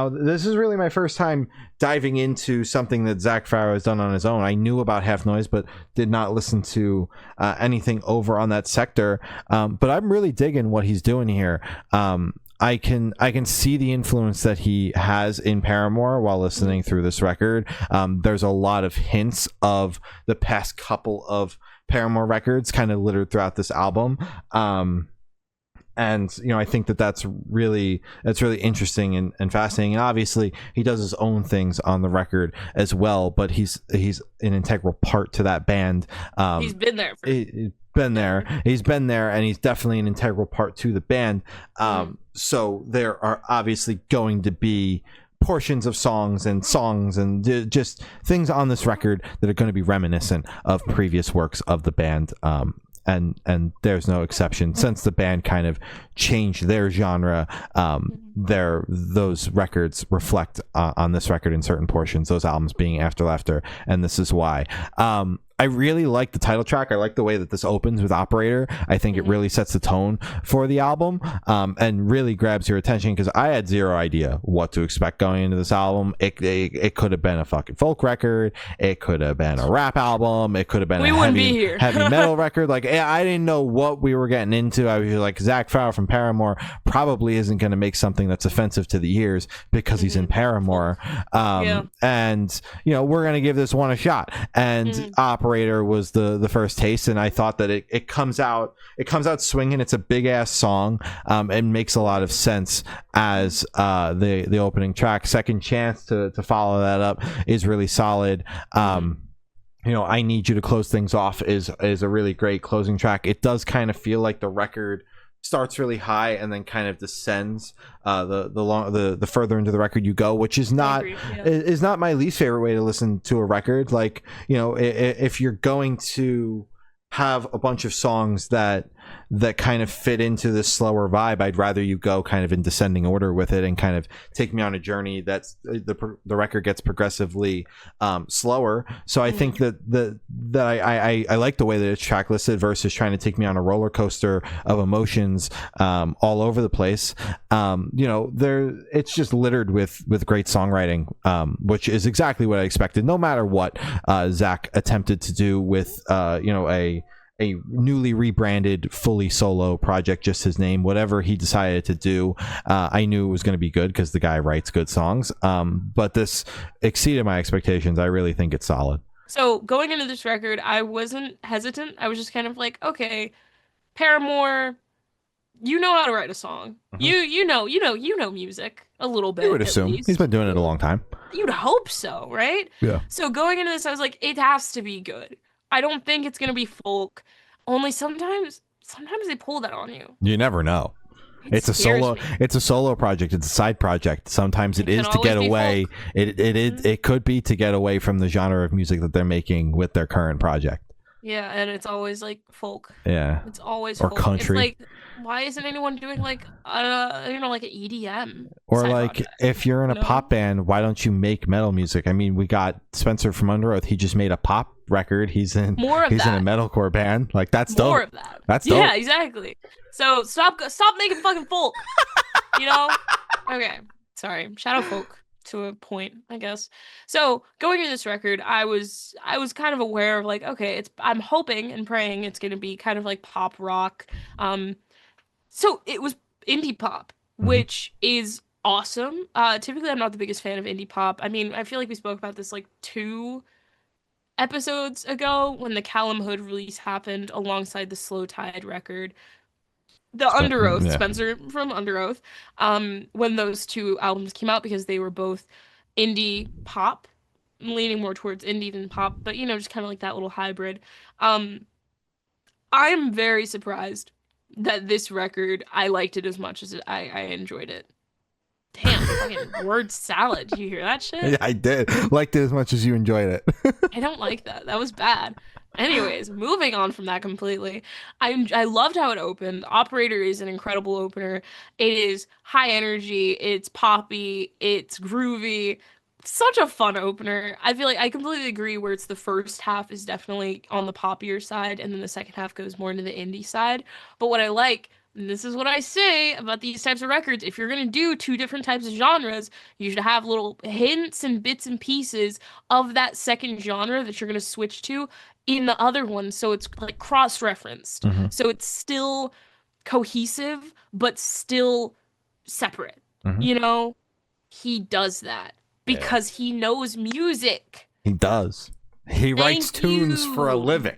this is really my first time diving into something that Zac Farro has done on his own. I knew about Half Noise, but did not listen to anything over on that sector. But I'm really digging what he's doing here. I can see the influence that he has in Paramore while listening through this record. There's a lot of hints of the past couple of Paramore records kind of littered throughout this album. And I think that's really interesting and fascinating. And obviously he does his own things on the record as well, but he's an integral part to that band. He's been there. He's been there, and he's definitely an integral part to the band. So there are obviously going to be portions of songs and just things on this record that are going to be reminiscent of previous works of the band. And there's no exception since the band kind of changed their genre. Those records reflect on this record in certain portions, those albums being After Laughter and This Is Why. I really like the title track. I like the way that this opens with Operator. I think it really sets the tone for the album, and really grabs your attention, because I had zero idea what to expect going into this album. It could have been a fucking folk record. It could have been a rap album. It could have been a heavy metal record. Like, I didn't know what we were getting into. I was like, Zac Farro from Paramore probably isn't going to make something that's offensive to the ears because he's in Paramore. And we're going to give this one a shot. And Operator was the first taste, and I thought that it comes out swinging. It's a big ass song, and makes a lot of sense as the opening track. Second Chance to follow that up is really solid. I Need You to Close Things Off is a really great closing track. It does kind of feel like the record starts really high and then kind of descends the further into the record you go, which is not my least favorite way to listen to a record. Like, if you're going to have a bunch of songs that that kind of fit into this slower vibe. I'd rather you go kind of in descending order with it and kind of take me on a journey that's the record gets progressively slower. So I think that I like the way that it's track listed versus trying to take me on a roller coaster of emotions all over the place. It's just littered with great songwriting, which is exactly what I expected, no matter what Zac attempted to do with a newly rebranded fully solo project, just his name, whatever he decided to do. I knew it was going to be good because the guy writes good songs, but this exceeded my expectations. I really think it's solid. So going into this record, I wasn't hesitant. I was just kind of like, okay, Paramore, you know how to write a song. You know music a little bit. You would at assume least. he's been doing it a long time. You'd hope so, right? Yeah. So going into this, I was like, it has to be good. I don't think it's gonna be folk. Only sometimes they pull that on you. You never know. It's a solo project. It's a side project. Sometimes it is to get away. It could be to get away from the genre of music that they're making with their current project. Yeah, and it's always like folk. Yeah. It's always or folk. country. It's like, why isn't anyone doing like like an EDM? Or like project? If you're in a pop band, why don't you make metal music? I mean, we got Spencer from Under Oath. He just made a pop record. He's in a metalcore band. Like that's dope. More of that. That's dope. Yeah, exactly. So stop making fucking folk. Okay. Sorry. Shadow folk to a point, I guess. So going into this record, I was kind of aware of like, okay, I'm hoping and praying it's gonna be kind of like pop rock. So it was indie pop, which is awesome. Typically I'm not the biggest fan of indie pop. I mean, I feel like we spoke about this like 2 episodes ago when the Callum Hood release happened alongside the Slow Tide record. The Under Oath, Spencer from Under Oath, when those 2 albums came out, because they were both indie pop, leaning more towards indie than pop, but just kind of like that little hybrid. I'm very surprised that this record, I liked it as much as I enjoyed it. Damn, fucking word salad. Did you hear that shit? Yeah, I did. Liked it as much as you enjoyed it. I don't like that. That was bad. Anyways, moving on from that completely. I loved how it opened. Operator is an incredible opener. It is high energy, it's poppy, it's groovy. Such a fun opener. I feel like I completely agree where it's the first half is definitely on the poppier side and then the second half goes more into the indie side. But what I like, and this is what I say about these types of records, if you're going to do 2 different types of genres, you should have little hints and bits and pieces of that second genre that you're going to switch to in the other one, so it's like cross-referenced. So it's still cohesive, but still separate. He does that because he knows music. He does. He writes tunes for a living.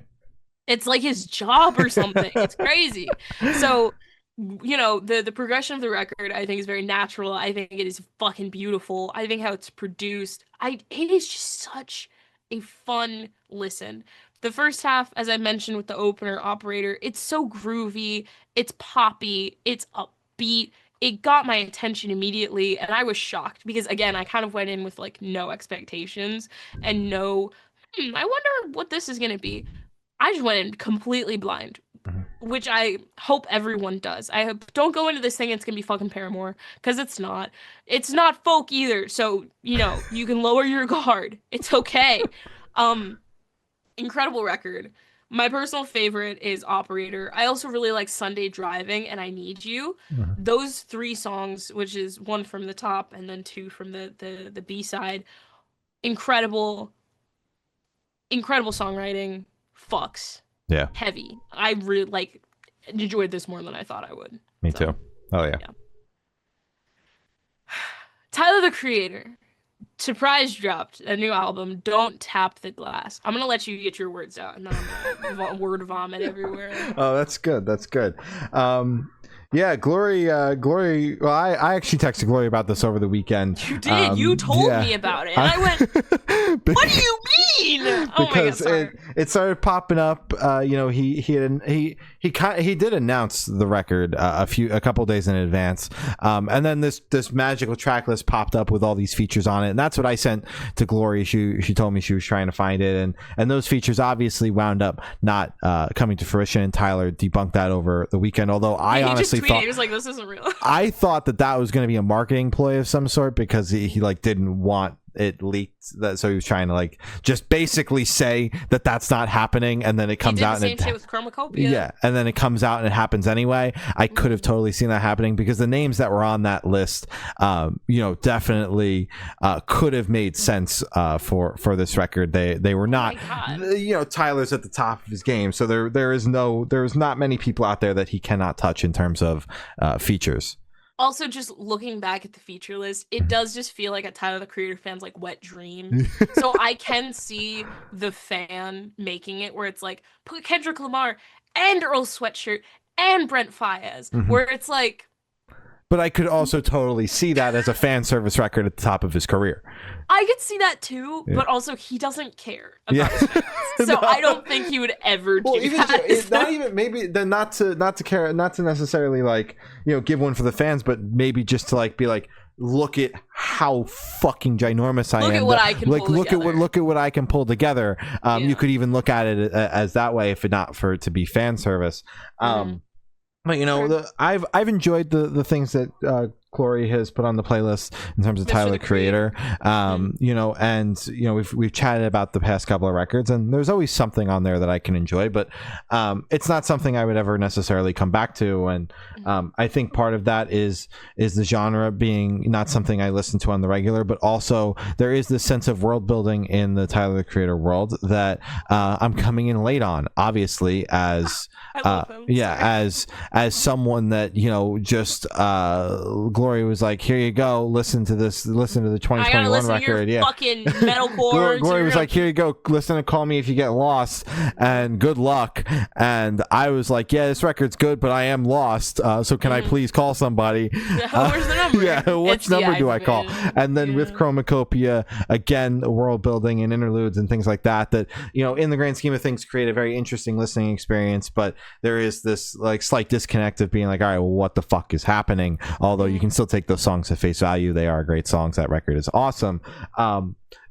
It's like his job or something. It's crazy. So, the progression of the record, I think, is very natural. I think it is fucking beautiful. I think how it's produced, it is just such a fun listen. The first half, as I mentioned with the opener, Operator, it's so groovy, it's poppy, it's upbeat. It got my attention immediately, and I was shocked because, again, I kind of went in with like no expectations and I wonder what this is going to be. I just went in completely blind, which I hope everyone does. I hope don't go into this thing it's going to be fucking Paramore, because it's not. It's not folk either, so, you can lower your guard. It's okay. Incredible record. My personal favorite is Operator. I also really like Sunday Driving and I Need You. Those 3 songs, which is 1 from the top and then 2 from the B-side. Incredible songwriting. Fucks. Yeah. Heavy. I really enjoyed this more than I thought I would. Me too. Oh yeah. Tyler, the Creator, surprise dropped a new album, Don't Tap the Glass. I'm gonna let you get your words out and then I'm gonna word vomit everywhere. Oh, that's good. Yeah, Glory. Well, I actually texted Glory about this over the weekend. You did. You told me about it. And I went, what do you mean? Oh my god, sorry. It started popping up. He did announce the record a couple days in advance, and then this magical track list popped up with all these features on it, and that's what I sent to Glory. She told me she was trying to find it, and those features obviously wound up not coming to fruition, and Tyler debunked that over the weekend. Although I honestly thought he was like, this isn't real. I thought that was going to be a marketing ploy of some sort, because he like didn't want it leaked, that so he was trying to like just basically say that that's not happening, and then it comes out the same shit with Chromacopia. Yeah, and then it comes out and it happens anyway. I could have totally seen that happening, because the names that were on that list definitely could have made sense for this record. They were not, Tyler's at the top of his game, so there's not many people out there that he cannot touch in terms of features. Also, just looking back at the feature list, it does just feel like a Tyler, the Creator fan's like wet dream. So I can see the fan making it where it's like, put Kendrick Lamar and Earl Sweatshirt and Brent Faiyaz, where it's like... But I could also totally see that as a fan service record at the top of his career. I could see that too, but also he doesn't care about his fans. So no. I don't think he would ever do that. It's not even, maybe then not to care, not to necessarily like, give one for the fans, but maybe just to like be like, look at how fucking ginormous I am. Look at what I can pull together. Look at what I can pull together. You could even look at it as that way, if not for it to be fan service. But I've enjoyed the things that Glory has put on the playlist in terms of Tyler the Creator. We've chatted about the past couple of records, and there's always something on there that I can enjoy, but it's not something I would ever necessarily come back to. And I think part of that is the genre being not something I listen to on the regular, but also there is this sense of world building in the Tyler the Creator world that I'm coming in late on, obviously, as as someone that just Glory was like, here you go, listen to the 2021 record. Yeah, fucking metalcore. Glory was like, here you go, listen to Call Me If You Get Lost, and good luck. And I was like, yeah, this record's good, but I am lost, so can I please call somebody? Where's the number? Which number do I call? And then with Chromacopia, again, world building and interludes and things like that in the grand scheme of things create a very interesting listening experience, but there is this like slight disconnect of being like, all right, well, what the fuck is happening? Although you can still take those songs at face value, they are great songs. That record is awesome.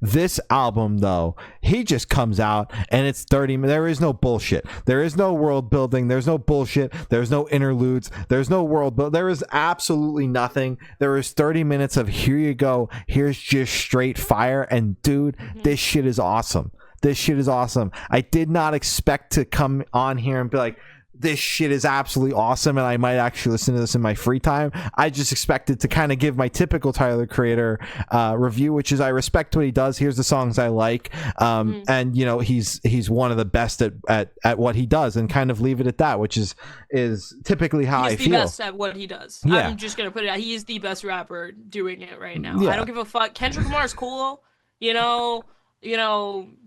This album, though, he just comes out and it's 30 minutes. There is no bullshit. There is no world building. There's no bullshit. There's no interludes. There's no world build. There is absolutely nothing. There is 30 minutes of here you go. Here's just straight fire. And dude, this shit is awesome. This shit is awesome. I did not expect to come on here and be like, this shit is absolutely awesome, and I might actually listen to this in my free time. I just expected to kind of give my typical Tyler Creator review, which is I respect what he does. Here's the songs I like, and he's one of the best at what he does, and kind of leave it at that, which is typically how I feel. He's the best at what he does. Yeah. I'm just gonna put it out. He is the best rapper doing it right now. Yeah. I don't give a fuck. Kendrick Lamar is cool.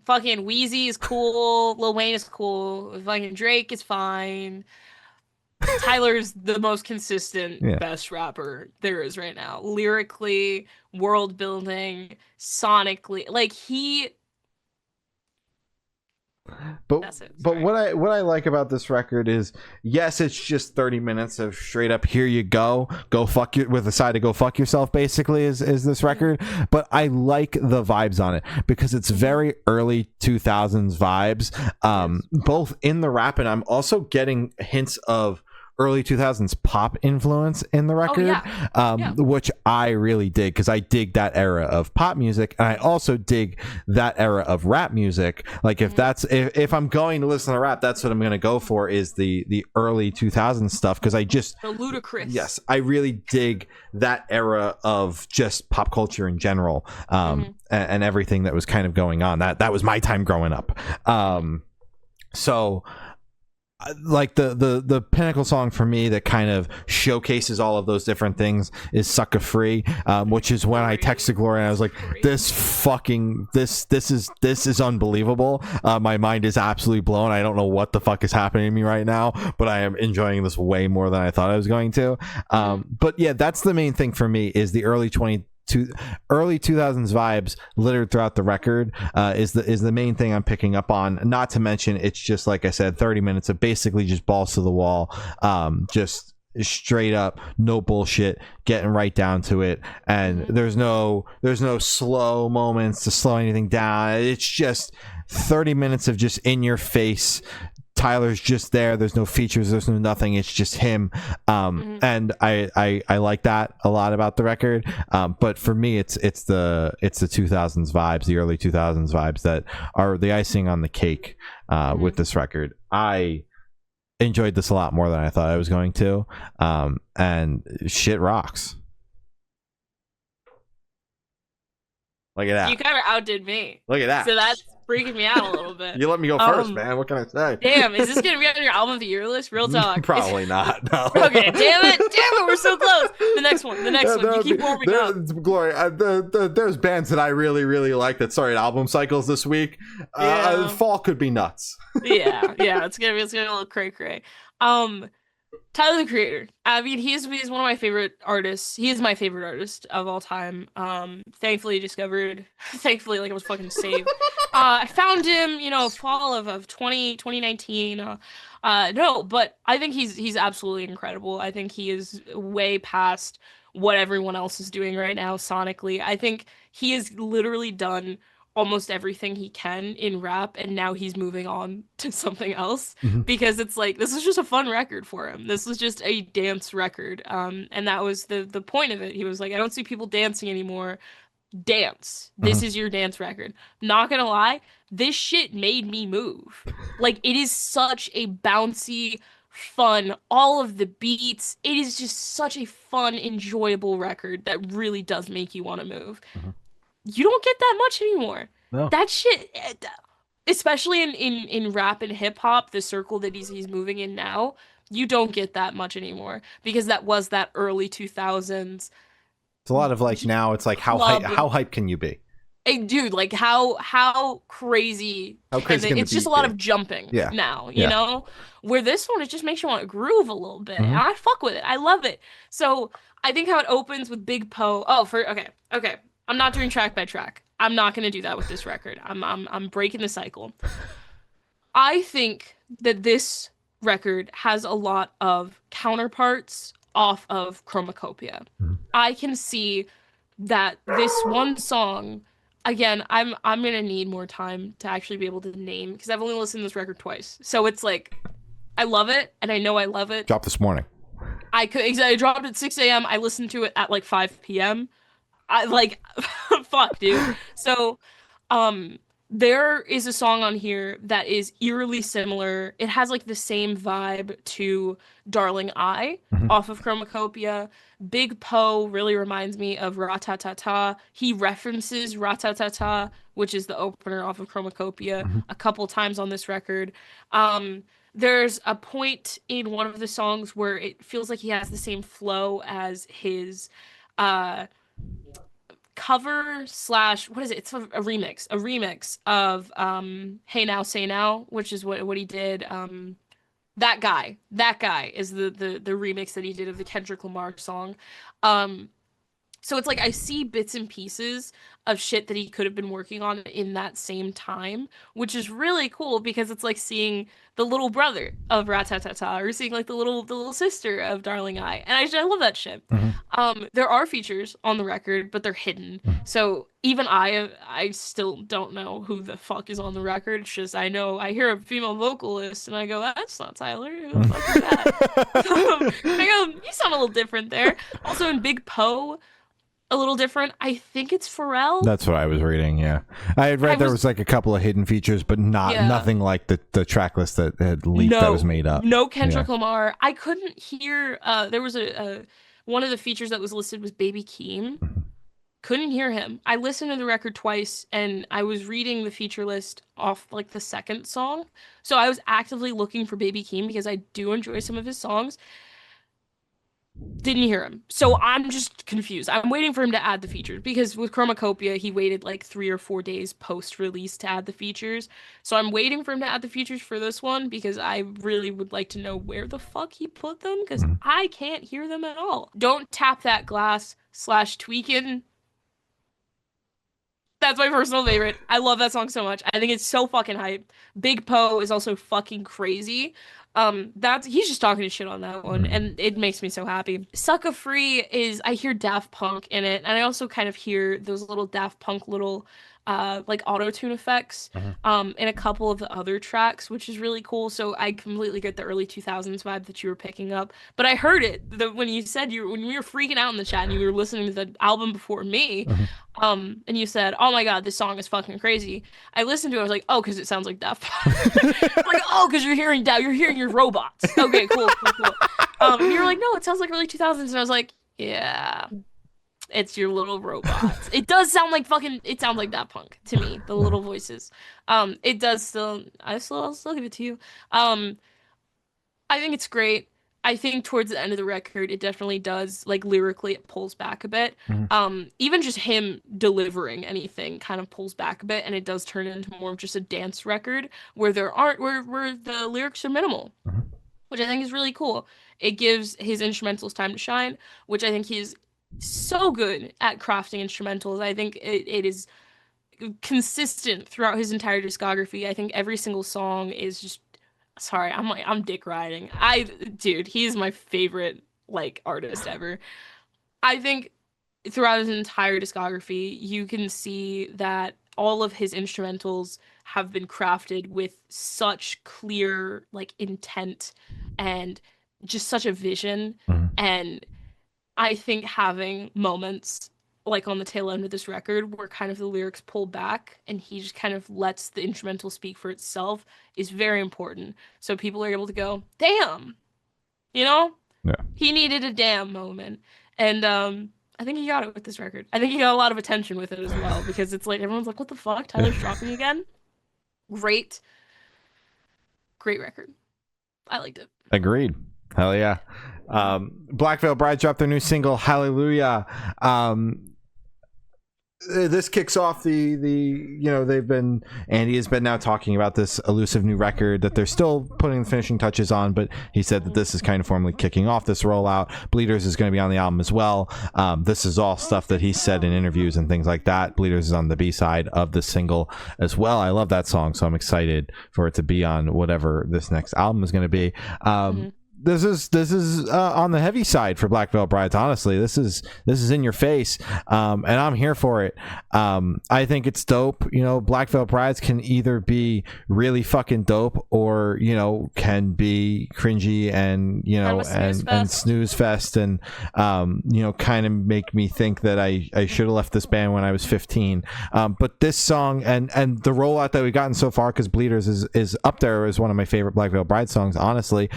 Fucking Wheezy is cool. Lil Wayne is cool. Fucking Drake is fine. Tyler's the most consistent, best rapper there is right now. Lyrically, world building, sonically, like he. But what I like about this record is, yes, it's just 30 minutes of straight up here you go fuck you with a side to go fuck yourself, basically is this record. But I like the vibes on it because it's very early 2000s vibes, both in the rap, and I'm also getting hints of early 2000s pop influence in the record, which I really dig, because I dig that era of pop music, and I also dig that era of rap music. Like if I'm going to listen to rap, that's what I'm going to go for, is the early 2000s stuff, because I just the ludicrous. Yes, I really dig that era of just pop culture in general, and everything that was kind of going on. That was my time growing up. So like the pinnacle song for me that kind of showcases all of those different things is Sucker Free, which is when I texted Gloria and I was like, this is unbelievable. My mind is absolutely blown. I don't know what the fuck is happening to me right now, but I am enjoying this way more than I thought I was going to. But yeah, that's the main thing for me, is the early 2000s vibes littered throughout the record is the main thing I'm picking up on. Not to mention, it's just like I said, 30 minutes of basically just balls to the wall, just straight up, no bullshit, getting right down to it. And there's no slow moments to slow anything down. It's just 30 minutes of just in your face. Tyler's just there. There's no features. There's no nothing. It's just him. And I like that a lot about the record. But for me, it's the 2000s vibes, the early 2000s vibes that are the icing on the cake with this record. I enjoyed this a lot more than I thought I was going to. And shit rocks. Look at that. You kind of outdid me. Look at that. So that's freaking me out a little bit. You let me go first, man. What can I say? Damn, is this gonna be on your album of the year list? Real talk. Probably not. No. Okay, damn it, we're so close. The next one. You keep warming up. Gloria, there's bands that I really, really like that started album cycles this week. Fall could be nuts. yeah, it's gonna be a little cray cray. Tyler, the Creator. I mean, he's one of my favorite artists. He is my favorite artist of all time. Thankfully discovered. Thankfully, like, I was fucking saved. I found him, fall of 2019. No, but I think he's absolutely incredible. I think he is way past what everyone else is doing right now sonically. I think he has literally done almost everything he can in rap, and now he's moving on to something else because it's like, this is just a fun record for him. This was just a dance record, and that was the point of it. He was like, I don't see people dancing anymore. Dance. This is your dance record. Not gonna lie, this shit made me move. Like, it is such a bouncy, fun, all of the beats. It is just such a fun, enjoyable record that really does make you want to move. You don't get that much anymore. No. That shit, especially in rap and hip hop, the circle that he's moving in now, you don't get that much anymore, because that was that early 2000s. It's a lot of like, now it's like, how hype can you be? Hey, dude, like how crazy? It's just a lot of jumping now, you know? Where this one, it just makes you want to groove a little bit. And I fuck with it. I love it. So I think how it opens with Big Poe. Okay. I'm not doing track by track. I'm not gonna do that with this record. I'm breaking the cycle. I think that this record has a lot of counterparts off of Chromacopia. I can see that this one song, again, I'm gonna need more time to actually be able to name, because I've only listened to this record twice. So it's like, I love it, and I know I love it. Dropped this morning. I dropped at 6 a.m. I listened to it at like 5 p.m. Fuck, dude. So, there is a song on here that is eerily similar. It has like the same vibe to Darling I off of Chromacopia. Big Poe really reminds me of Ratatata. He references Ratatata, which is the opener off of Chromacopia, a couple times on this record. There's a point in one of the songs where it feels like he has the same flow as his cover / what is it? It's a remix of Hey Now Say Now, which is what he did. That guy is the remix that he did of the Kendrick Lamar song. So it's like, I see bits and pieces of shit that he could have been working on in that same time, which is really cool, because it's like seeing the little brother of Ratatata, or seeing like the little sister of Darling I. And I love that shit. There are features on the record, but they're hidden. So even I still don't know who the fuck is on the record. It's just, I hear a female vocalist and I go, that's not Tyler. Who the fuck is that? I go, you sound a little different there. Also in Big Poe, a little different. I think it's Pharrell. That's what I was reading. Yeah, I had read there was like a couple of hidden features, but nothing like the track list that had leaked that was made up. No Kendrick Lamar. I couldn't hear. There was a one of the features that was listed was Baby Keem. Couldn't hear him. I listened to the record twice and I was reading the feature list off like the second song. So I was actively looking for Baby Keem because I do enjoy some of his songs. Didn't hear him. So I'm just confused. I'm waiting for him to add the features because with Chromacopia, he waited like 3 or 4 days post release to add the features. So I'm waiting for him to add the features for this one because I really would like to know where the fuck he put them because I can't hear them at all. Don't tap that glass slash tweaking. That's my personal favorite. I love that song so much. I think it's so fucking hype. Big Poe is also fucking crazy. That's he's just talking shit on that one, and it makes me so happy. Sucka Free is I hear Daft Punk in it, and I also kind of hear those little Daft Punk little like auto-tune effects in a couple of the other tracks, which is really cool. So I completely get the early 2000s vibe that you were picking up. But I heard it when you said when we were freaking out in the chat and you were listening to the album before me. And you said, "Oh my God, this song is fucking crazy." I listened to it. I was like, "Oh, because it sounds like Daft Punk." Like, "Oh, because you're hearing your robots." Okay, cool. And you were like, "No, it sounds like early 2000s." And I was like, "Yeah, it's your little robots." It does sound like fucking. It sounds like Daft Punk to me. The little voices. It does still. I'll still give it to you. I think it's great. I think towards the end of the record, it definitely does, like lyrically, it pulls back a bit. Even just him delivering anything kind of pulls back a bit, and it does turn into more of just a dance record where where the lyrics are minimal, which I think is really cool. It gives his instrumentals time to shine, which I think he's so good at crafting instrumentals. I think it is consistent throughout his entire discography. I think every single song is just sorry, I'm dick riding. Dude, he's my favorite like artist ever. I think throughout his entire discography, you can see that all of his instrumentals have been crafted with such clear like intent and just such a vision. And I think having moments like on the tail end of this record where kind of the lyrics pull back and he just kind of lets the instrumental speak for itself is very important. So people are able to go, damn, you know? Yeah. He needed a damn moment. And I think he got it with this record. I think he got a lot of attention with it as well because it's like everyone's like, what the fuck? Tyler's dropping again? Great. Great record. I liked it. Agreed. Hell yeah. Black Veil Brides dropped their new single Hallelujah. This kicks off the Andy has been now talking about this elusive new record that they're still putting the finishing touches on, but he said that this is kind of formally kicking off this rollout. Bleeders is going to be on the album as well. This is all stuff that he said in interviews and things like that. Bleeders is on the B-side of the single as well. I love that song, so I'm excited for it to be on whatever this next album is going to be. This is on the heavy side for Black Veil Brides. Honestly, this is in your face, and I'm here for it. I think it's dope. Black Veil Brides can either be really fucking dope or can be cringy and and snooze fest and kind of make me think that I should have left this band when I was 15. But this song and the rollout that we've gotten so far, because Bleeders is up there as one of my favorite Black Veil Bride songs. Honestly,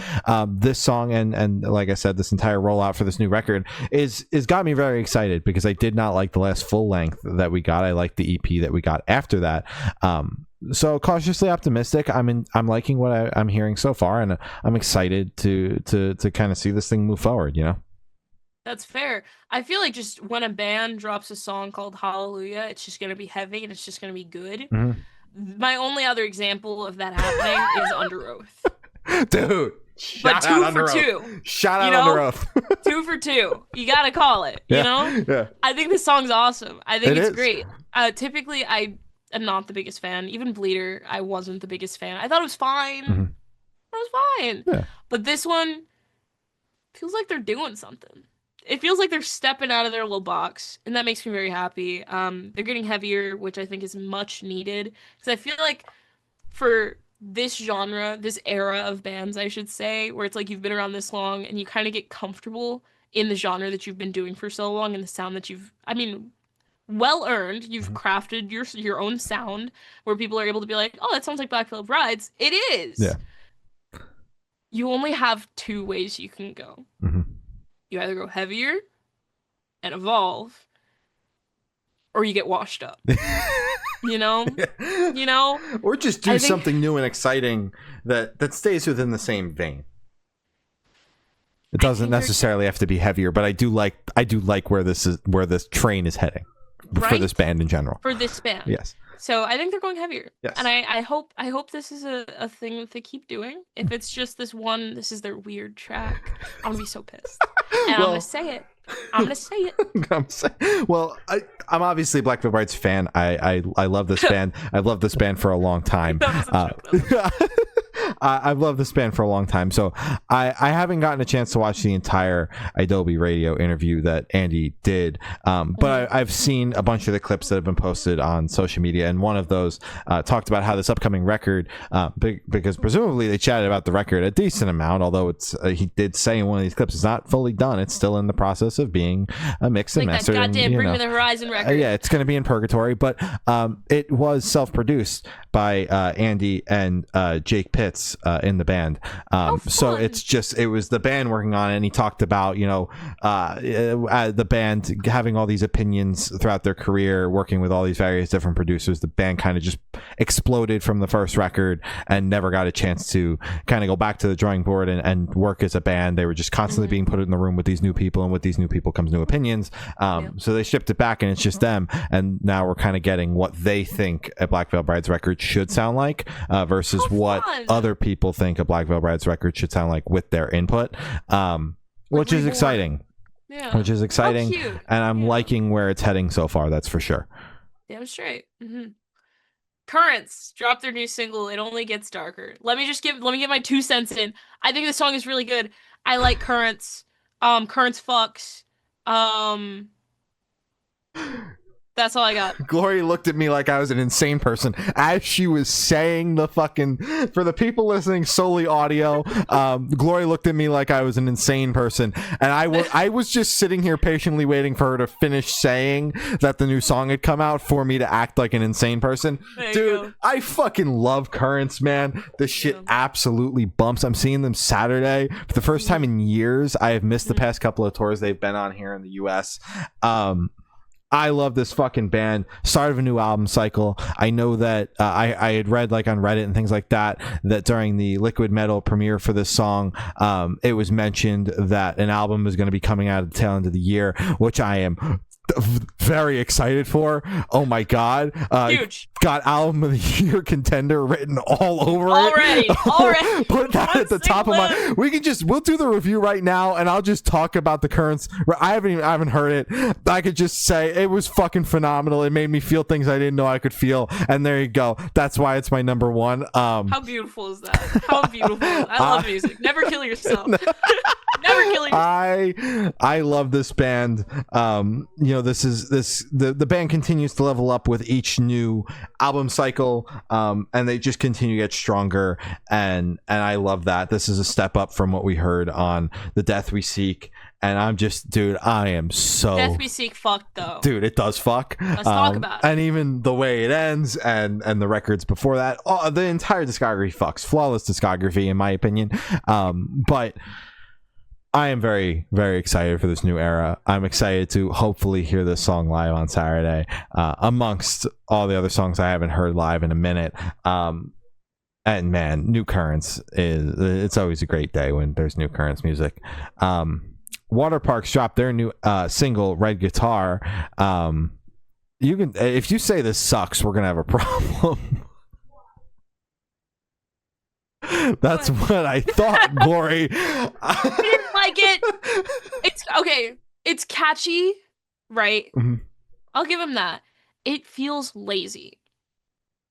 this song and like I said, this entire rollout for this new record is got me very excited because I did not like the last full length that we got. I liked the EP that we got after that. So cautiously optimistic. I'm liking what I'm hearing so far, and I'm excited to kind of see this thing move forward. That's fair. I feel like just when a band drops a song called Hallelujah, it's just gonna be heavy and it's just gonna be good. My only other example of that happening is Under Oath. Dude. But 2 for 2. Shout out Under Oath. 2 for 2. You gotta call it. Yeah. I think this song's awesome. I think it's is great. Typically, I am not the biggest fan. Even Bleeder, I wasn't the biggest fan. I thought it was fine. It was fine. Yeah. But this one feels like they're doing something. It feels like they're stepping out of their little box, and that makes me very happy. They're getting heavier, which I think is much needed. Because I feel like for this genre, this era of bands, I should say, where it's like you've been around this long and you kind of get comfortable in the genre that you've been doing for so long and the sound that well earned. You've crafted your own sound where people are able to be like, oh, that sounds like Black Veil Brides. It is. Yeah. You only have 2 ways you can go. You either go heavier and evolve, or you get washed up. You know? You know? Or just do something new and exciting that stays within the same vein. It doesn't necessarily have to be heavier, but I do like where this train is heading, right? For this band in general. For this band. Yes. So I think they're going heavier. Yes. And I hope this is a thing that they keep doing. If it's just this is their weird track, I'm gonna be so pissed. And I'm gonna say it. Well, I'm obviously a Black Veil Bride's fan. I love this band. I've loved this band for a long time. I've loved this band for a long time. So I haven't gotten a chance to watch the entire Adobe Radio interview that Andy did. But I've seen a bunch of the clips that have been posted on social media. And one of those talked about how this upcoming record, because presumably they chatted about the record a decent amount, although he did say in one of these clips it's not fully done. It's still in the process of being mixed and mastered. That goddamn Bring Me the Horizon record. Yeah, it's going to be in purgatory. But it was self-produced by Andy and Jake Pitts in the band. So it was the band working on it, and he talked about the band having all these opinions throughout their career, working with all these various different producers. The band kind of just exploded from the first record and never got a chance to kind of go back to the drawing board and work as a band. They were just constantly being put in the room with these new people, and with these new people comes new opinions. So they shipped it back, and it's just them, and now we're kind of getting what they think a Black Veil Bride's record should sound like versus what other people think a Black Veil Bride's record should sound like with their input, which is exciting. Yeah. Which is exciting, and I'm liking where it's heading so far. That's for sure. Damn straight. Currents dropped their new single. It Only Gets Darker. Let me get my 2 cents in. I think the song is really good. I like Currents. Currents fucks. That's all I got. Glory looked at me like I was an insane person as she was saying the fucking, for the people listening solely audio, Glory looked at me like I was an insane person, and I was just sitting here patiently waiting for her to finish saying that the new song had come out for me to act like an insane person. Dude, I fucking love Currents, man. This shit absolutely bumps. I'm seeing them Saturday for the first time in years. I have missed the past couple of tours they've been on here in the US. I love this fucking band. Start of a new album cycle. I know that I had read like on Reddit and things like that during the Liquid Metal premiere for this song, it was mentioned that an album is going to be coming out at the tail end of the year, which I am very excited for. Oh my god. Huge. Got album of the year contender written all over it. Already. Put that at the top of my, we'll do the review right now, and I'll just talk about the Currents. I haven't heard it. I could just say it was fucking phenomenal. It made me feel things I didn't know I could feel, and there you go. That's why it's my number one. How beautiful is that? How beautiful. I love music. Never kill yourself. Never kill yourself. I love this band. The band continues to level up with each new album cycle, and they just continue to get stronger, and I love that. This is a step up from what we heard on The Death We Seek, and I'm just, dude, I am so... Death We Seek fucked, though. Dude, it does fuck. Let's talk about it. And even the way it ends, and the records before that, the entire discography fucks. Flawless discography, in my opinion. But I am very, very excited for this new era. I'm excited to hopefully hear this song live on Saturday, amongst all the other songs I haven't heard live in a minute. And man, New Currents it's always a great day when there's New Currents music. Waterparks dropped their new single, Red Guitar. You can, if you say this sucks, we're gonna have a problem. That's what I thought, Glory. I didn't like it. It's okay. It's catchy, right? Mm-hmm. I'll give him that. It feels lazy.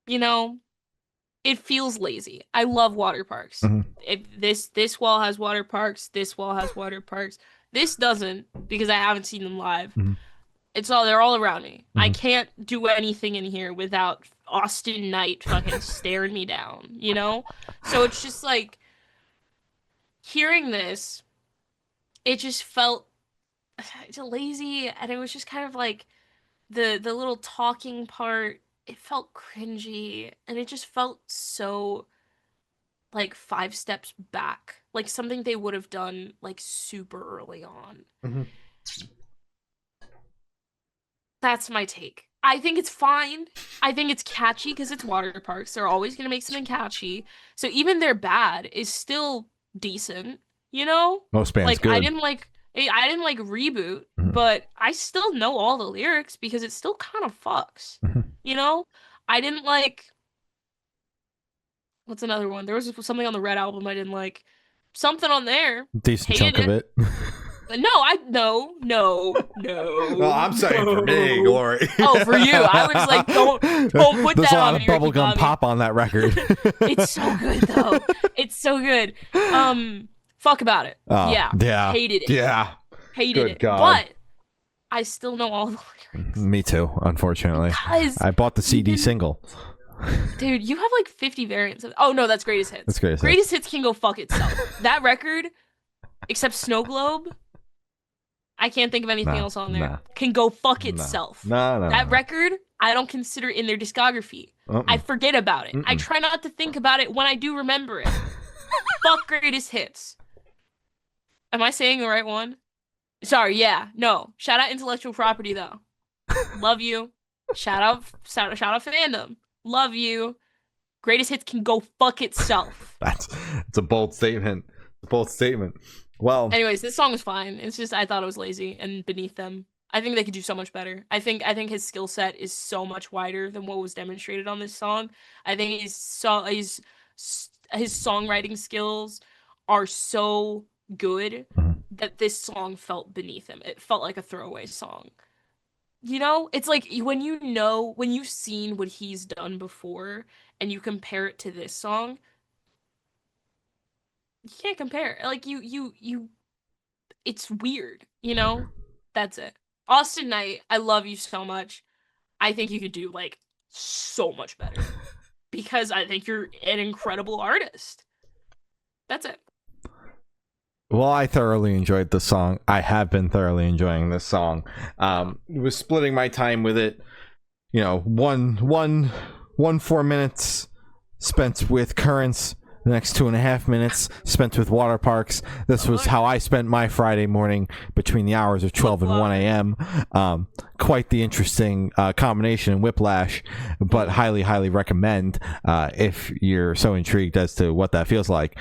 It feels lazy. I love Waterparks. Mm-hmm. This wall has Waterparks. This wall has Waterparks. This doesn't, because I haven't seen them live. Mm-hmm. They're all around me. Mm-hmm. I can't do anything in here without Austin Knight fucking staring me down, So it's just like, hearing this, it just felt lazy, and it was just kind of like the little talking part, it felt cringy, and it just felt so like 5 steps back, like something they would have done like super early on. Mm-hmm. That's my take. I think it's fine. I think it's catchy because it's Waterparks. They're always gonna make something catchy. So even their bad is still decent, you know? Most bands Like good. I didn't like Reboot, Mhm. but I still know all the lyrics because it still kind of fucks. Mhm. You know? I didn't like what's another one? There was something on the Red album I didn't like. Something on there. Decent Hated chunk of it. No, Well, I'm saying for me, no. Glory. Oh, for you. I was like, don't put There's that a lot on of me, Ricky bubblegum Bobby. pop on that record. It's so good though. It's so good. Fuck about it. Oh, Yeah. Hated it. Yeah. Hated Good it. God. But I still know all the lyrics. Me too, unfortunately. Because I bought the CD single. dude, you have like 50 variants of. Oh no, that's Greatest Hits. That's Greatest Hits. Greatest Hits can go fuck itself. That record, except Snow Globe, I can't think of anything else on there. Can go fuck itself. No. That record, I don't consider in their discography. I forget about it. I try not to think about it when I do remember it. Fuck Greatest Hits. Am I saying the right one? Sorry, yeah. No. Shout out Intellectual Property though. Love you. Shout out Fandom. Love you. Greatest Hits can go fuck itself. It's a bold statement. Well, anyways, this song was fine. It's just I thought it was lazy and beneath them. I think they could do so much better. I think his skill set is so much wider than what was demonstrated on this song. I think his songwriting skills are so good that this song felt beneath him. It felt like a throwaway song. You know, it's like when you've seen what he's done before and you compare it to this song, you can't compare. Like you it's weird, you know? That's it. Austin Knight, I love you so much. I think you could do like so much better because I think you're an incredible artist. That's it. Well, I thoroughly enjoyed the song. I have been thoroughly enjoying this song. Was splitting my time with it. You know, one 4 minutes spent with Currents. The next 2.5 minutes spent with Waterparks. This was how I spent my Friday morning between the hours of 12 and 1 a.m. Quite the interesting combination and whiplash, but highly, highly recommend if you're so intrigued as to what that feels like.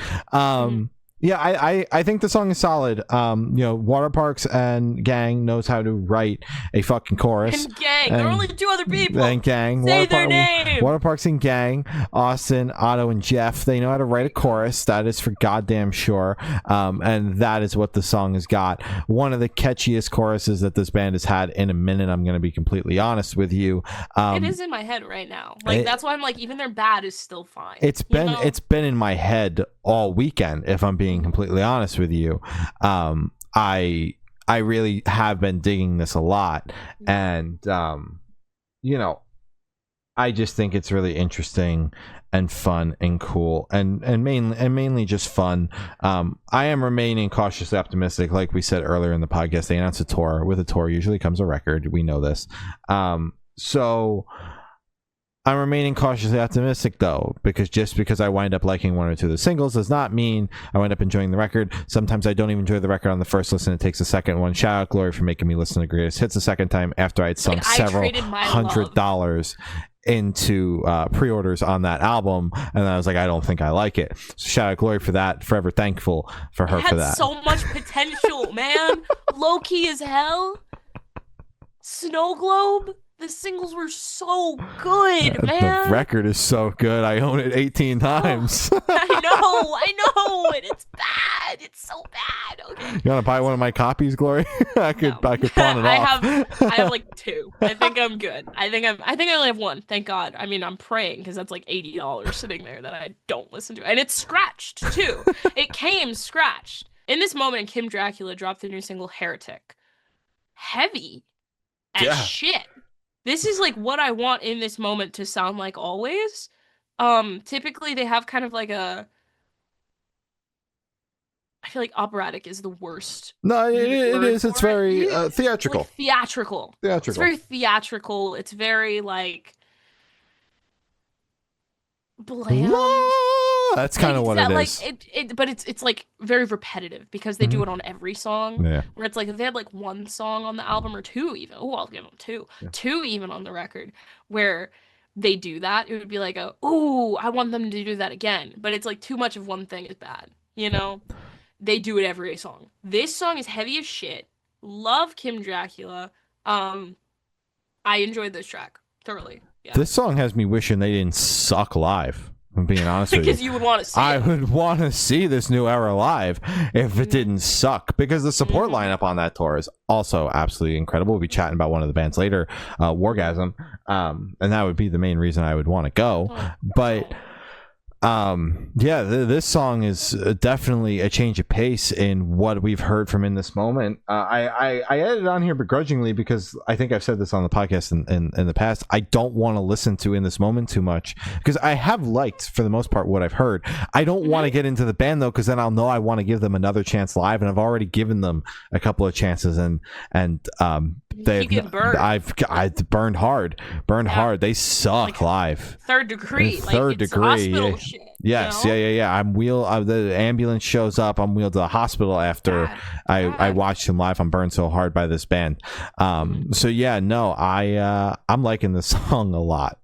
Yeah, I think the song is solid. You know, Waterparks and Gang knows how to write a fucking chorus. And Gang, there are only two other people. And Gang. Say their name. Waterparks and Gang, Austin, Otto, and Jeff. They know how to write a chorus. That is for goddamn sure. And that is what the song has got. One of the catchiest choruses that this band has had in a minute. I'm going to be completely honest with you. It is in my head right now. Like that's why I'm like, even their bad is still fine. It's been in my head all weekend, if I'm being completely honest with you. I really have been digging this a lot, and you know, I just think it's really interesting and fun and cool and mainly just fun. I am remaining cautiously optimistic. Like we said earlier in the podcast, they announced a tour. With a tour usually comes a record. We know this. So I'm remaining cautiously optimistic though, because I wind up liking one or two of the singles does not mean I wind up enjoying the record. Sometimes I don't even enjoy the record on the first listen. It takes a second one. Shout out Glory for making me listen to Greatest Hits a second time after I'd sunk several $100 into pre-orders on that album, and I was like, I don't think I like it. So shout out Glory for that. Forever thankful for her for that. So much potential, man. Low key as hell. Snow Globe. The singles were so good, man. The record is so good. I own it 18 times. I know, and it's bad. It's so bad. Okay. You want to buy one of my copies, Glory? I could pawn it off. I have like two. I think I'm good. I think I only have one. Thank God. I mean, I'm praying because that's like $80 sitting there that I don't listen to, and it's scratched too. It came scratched. In this moment, Kim Dracula dropped the new single "Heretic." Heavy as shit. This is like what I want in this moment to sound like always. Typically they have kind of like I feel like operatic is the worst. No, it is. It's very theatrical. Like theatrical. It's very theatrical. It's very like bland. that's kind of what it like, is. But it's like very repetitive because they do it on every song. Yeah. Where it's like if they had like one song on the album or two even. Oh, I'll give them two. Yeah. Two even on the record where they do that, it would be like oh, I want them to do that again. But it's like too much of one thing is bad, you know? They do it every song. This song is heavy as shit. Love Kim Dracula. I enjoyed this track thoroughly. Yeah. This song has me wishing they didn't suck live. I'm being honest with you. Because you would want to see I it. would want to see this new ERRA live if it didn't suck, because the support lineup on that tour is also absolutely incredible. We'll be chatting about one of the bands later, WARGASM, and that would be the main reason I would want to go. But yeah, this song is definitely a change of pace in what we've heard from In This Moment. I added on here begrudgingly because I think I've said this on the podcast in the past. I don't want to listen to In This Moment too much because I have liked, for the most part, what I've heard. I don't want to get into the band though, because then I'll know I want to give them another chance live, and I've already given them a couple of chances, and they've I've burned hard. They suck like live. Third degree. Third degree. Yeah. Shit, yes, you know? yeah. I'm the ambulance shows up. I'm wheeled to the hospital after I watched him live. I'm burned so hard by this band. So yeah, no, I'm liking the song a lot.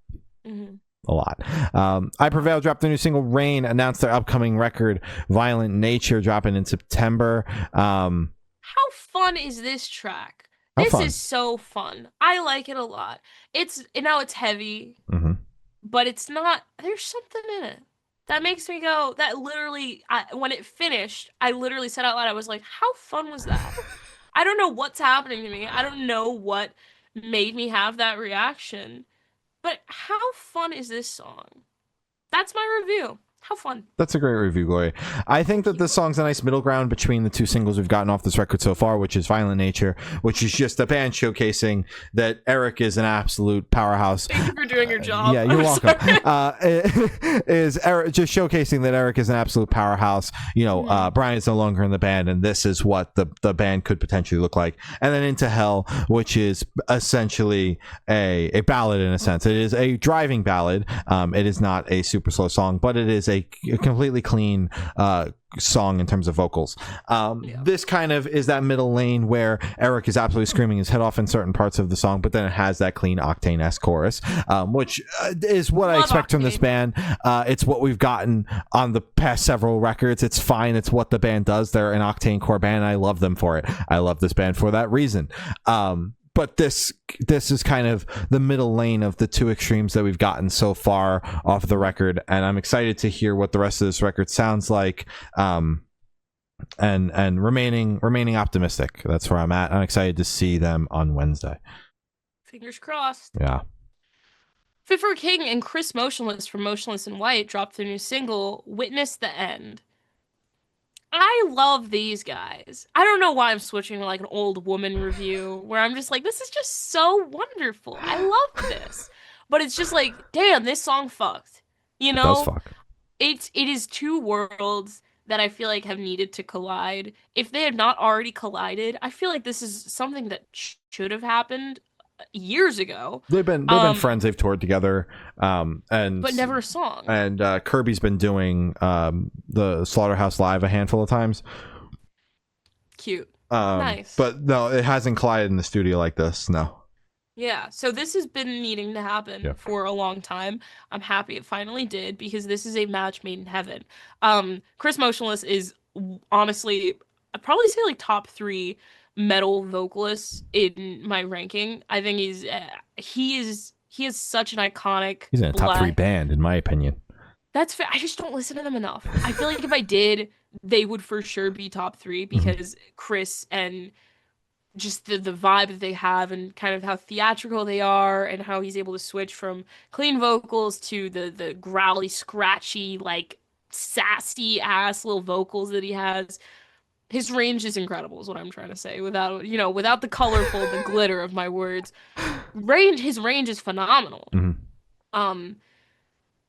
A lot. I Prevail dropped their new single Rain, announced their upcoming record Violent Nature, dropping in September. How fun is this track? This is so fun. I like it a lot. It's heavy, but it's not. There's something in it that makes me go. That literally, when it finished, I literally said out loud, I was like, "How fun was that?" I don't know what's happening to me. I don't know what made me have that reaction, but how fun is this song? That's my review. How fun. That's a great review, Gloria. I think that this song's a nice middle ground between the two singles we've gotten off this record so far, which is Violent Nature, which is just a band showcasing that Eric is an absolute powerhouse. Thank you for doing your job. Yeah, you're welcome. Is Eric just showcasing that Eric is an absolute powerhouse. You know, Brian's no longer in the band, and this is what the band could potentially look like. And then Into Hell, which is essentially a ballad in a sense. It is a driving ballad. It is not a super slow song, but it is a completely clean song in terms of vocals. This kind of is that middle lane where Eric is absolutely screaming his head off in certain parts of the song, but then it has that clean Octane-esque chorus, which is what I expect from this band. It's what we've gotten on the past several records. It's fine. It's what the band does. They're an Octane core band. I love them for it. I love this band for that reason. But this is kind of the middle lane of the two extremes that we've gotten so far off the record, and I'm excited to hear what the rest of this record sounds like. And remaining optimistic. That's where I'm at. I'm excited to see them on Wednesday. Fingers crossed. Yeah. Fit for a King and Chris Motionless from Motionless in White dropped their new single Witness the End. I love these guys. I don't know why I'm switching to like an old woman review where I'm just like, this is just so wonderful. I love this. But it's just like, damn, this song fucked. You know? It does fuck. It is two worlds that I feel like have needed to collide. If they had not already collided, I feel like this is something that should have happened years ago. They've been friends. They've toured together, but never a song. And Kirby's been doing the Slaughterhouse Live a handful of times. Cute. Nice. But no, it hasn't collided in the studio like this. No. Yeah, so this has been needing to happen for a long time. I'm happy it finally did because this is a match made in heaven. Chris Motionless is honestly, I'd probably say like top 3 metal vocalists in my ranking. I think he is such an iconic. He's in a top 3 band in my opinion. That's fair. I just don't listen to them enough. I feel like if I did, they would for sure be top 3 because Chris and just the vibe that they have and kind of how theatrical they are and how he's able to switch from clean vocals to the growly, scratchy, like sassy ass little vocals that he has. His range is incredible is what I'm trying to say without the colorful, the glitter of my words. His range is phenomenal.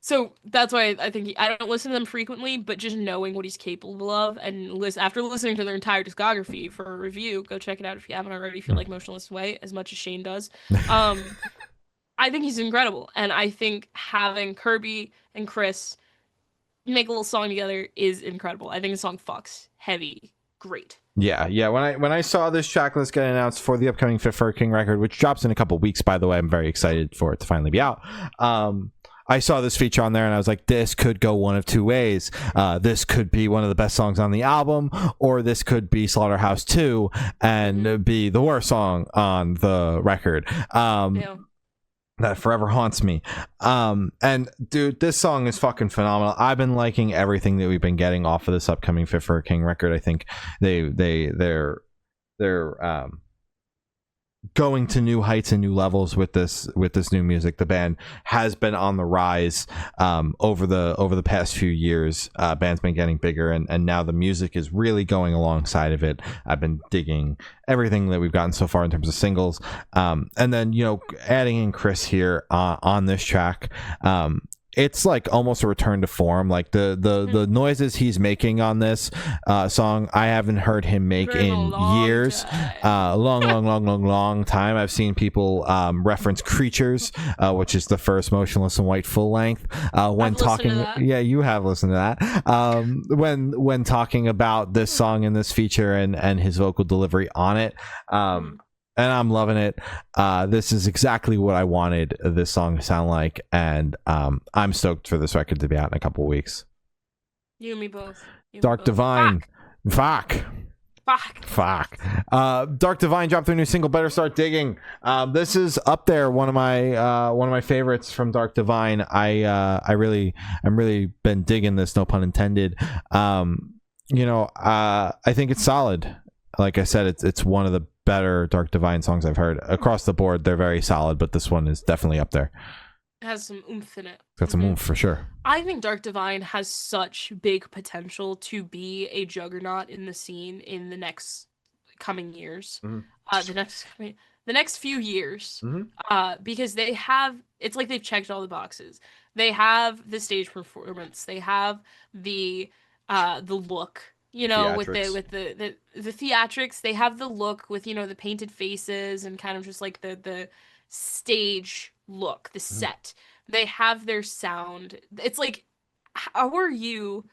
So that's why I think I don't listen to them frequently, but just knowing what he's capable of and after listening to their entire discography for a review, go check it out if you haven't already. Feel like Motionless Way as much as Shane does. I think he's incredible, and I think having Kirby and Chris, make a little song together is incredible. I think the song fucks heavy. Great. Yeah. When I saw this track list get announced for the upcoming Fit for a King record, which drops in a couple weeks, by the way, I'm very excited for it to finally be out. I saw this feature on there and I was like, this could go one of two ways. This could be one of the best songs on the album, or this could be Slaughterhouse 2 and be the worst song on the record. That forever haunts me. And dude, this song is fucking phenomenal. I've been liking everything that we've been getting off of this upcoming Fit for a King record. I think they're going to new heights and new levels with this new music. The band has been on the rise over the past few years. Band's been getting bigger, and now the music is really going alongside of it. I've been digging everything that we've gotten so far in terms of singles, and then adding in Chris here on this track. It's like almost a return to form. Like the noises he's making on this song, I haven't heard him make in years. Long time. I've seen people reference Creatures, which is the first motionless and white full length. When talking, yeah, you have listened to that. When talking about this song and this feature and his vocal delivery on it. And I'm loving it. This is exactly what I wanted this song to sound like, and I'm stoked for this record to be out in a couple weeks. You and me both. Dark Divine. Fuck. Dark Divine dropped their new single, Better Start Digging. This is up there, one of my favorites from Dark Divine. I'm really been digging this, no pun intended. I think it's solid. Like I said, it's one of the better Dark Divine songs I've heard. Across the board, they're very solid, but this one is definitely up there. It has some oomph in it. Got some oomph for sure. I think Dark Divine has such big potential to be a juggernaut in the scene in the next coming years. The next few years. Because they have, it's like they've checked all the boxes. They have the stage performance. They have the look. With the theatrics, they have the look with the painted faces and kind of just like the stage look, the set. They have their sound. It's like, how are you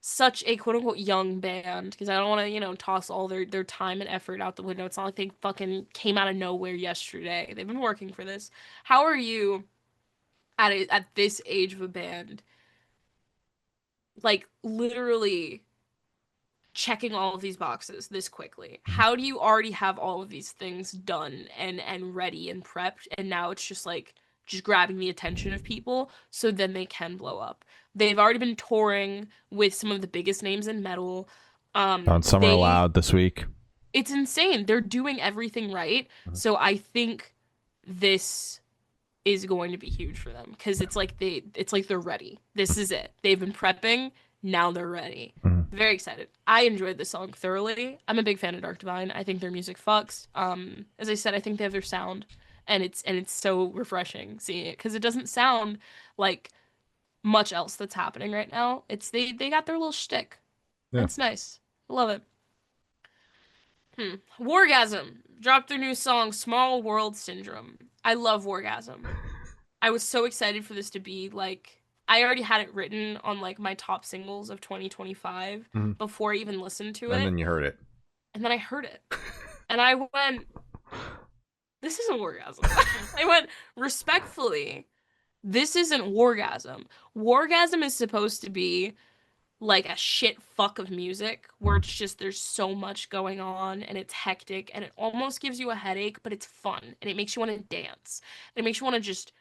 such a quote unquote young band? Because I don't want to toss all their time and effort out the window. It's not like they fucking came out of nowhere yesterday. They've been working for this. How are you at this age of a band, like literally checking all of these boxes this quickly? How do you already have all of these things done and ready and prepped, and now it's just grabbing the attention of people so then they can blow up? They've already been touring with some of the biggest names in metal. On Summer Loud this week. It's insane. They're doing everything right. So I think this is going to be huge for them, because it's like they're ready. This is it. They've been prepping. Now they're ready. Very excited. I enjoyed this song thoroughly. I'm a big fan of Dark Divine. I think their music fucks. As I said, I think they have their sound, and it's so refreshing seeing it, because it doesn't sound like much else that's happening right now. It's they got their little shtick. Yeah. It's nice. I love it. WARGASM dropped their new song, Small World Syndrome. I love WARGASM. I was so excited for this to be like, I already had it written on like my top singles of 2025 before I even listened to it. And then you heard it. And then I heard it. And I went, this isn't WARGASM. I went, respectfully, this isn't WARGASM. WARGASM is supposed to be like a shit fuck of music where it's just, there's so much going on and it's hectic and it almost gives you a headache, but it's fun and it makes you want to dance. And it makes you want to just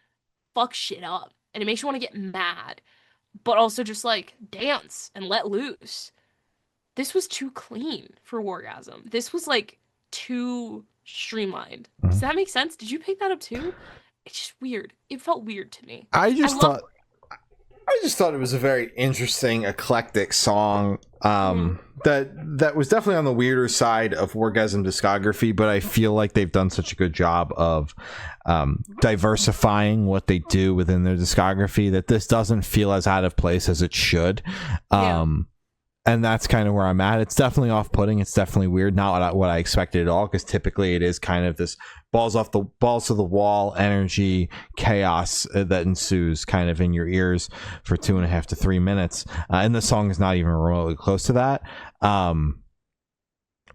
fuck shit up. And it makes you want to get mad, but also just like dance and let loose. This was too clean for WARGASM. This was like too streamlined. Does that make sense? Did you pick that up too? It's just weird. It felt weird to me. I just thought it was a very interesting, eclectic song. That was definitely on the weirder side of WARGASM discography, but I feel like they've done such a good job of diversifying what they do within their discography that this doesn't feel as out of place as it should. and that's kind of where I'm at. It's definitely off-putting. It's definitely weird. Not what I expected at all, because typically it is kind of this balls to the wall energy chaos that ensues kind of in your ears for 2.5 to 3 minutes. And the song is not even remotely close to that.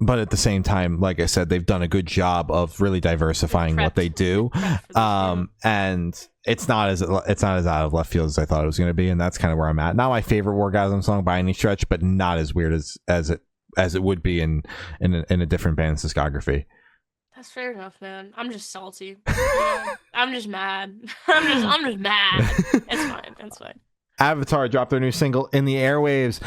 But at the same time, like I said, they've done a good job of really diversifying what they do. And it's not as out of left field as I thought it was going to be, and that's kind of where I'm at. Not my favorite Wargasm song by any stretch, but not as weird as it would be in a different band's discography. That's fair enough, man. I'm just salty. I'm just mad. I'm just mad. It's fine. Avatar dropped their new single In the Airwaves.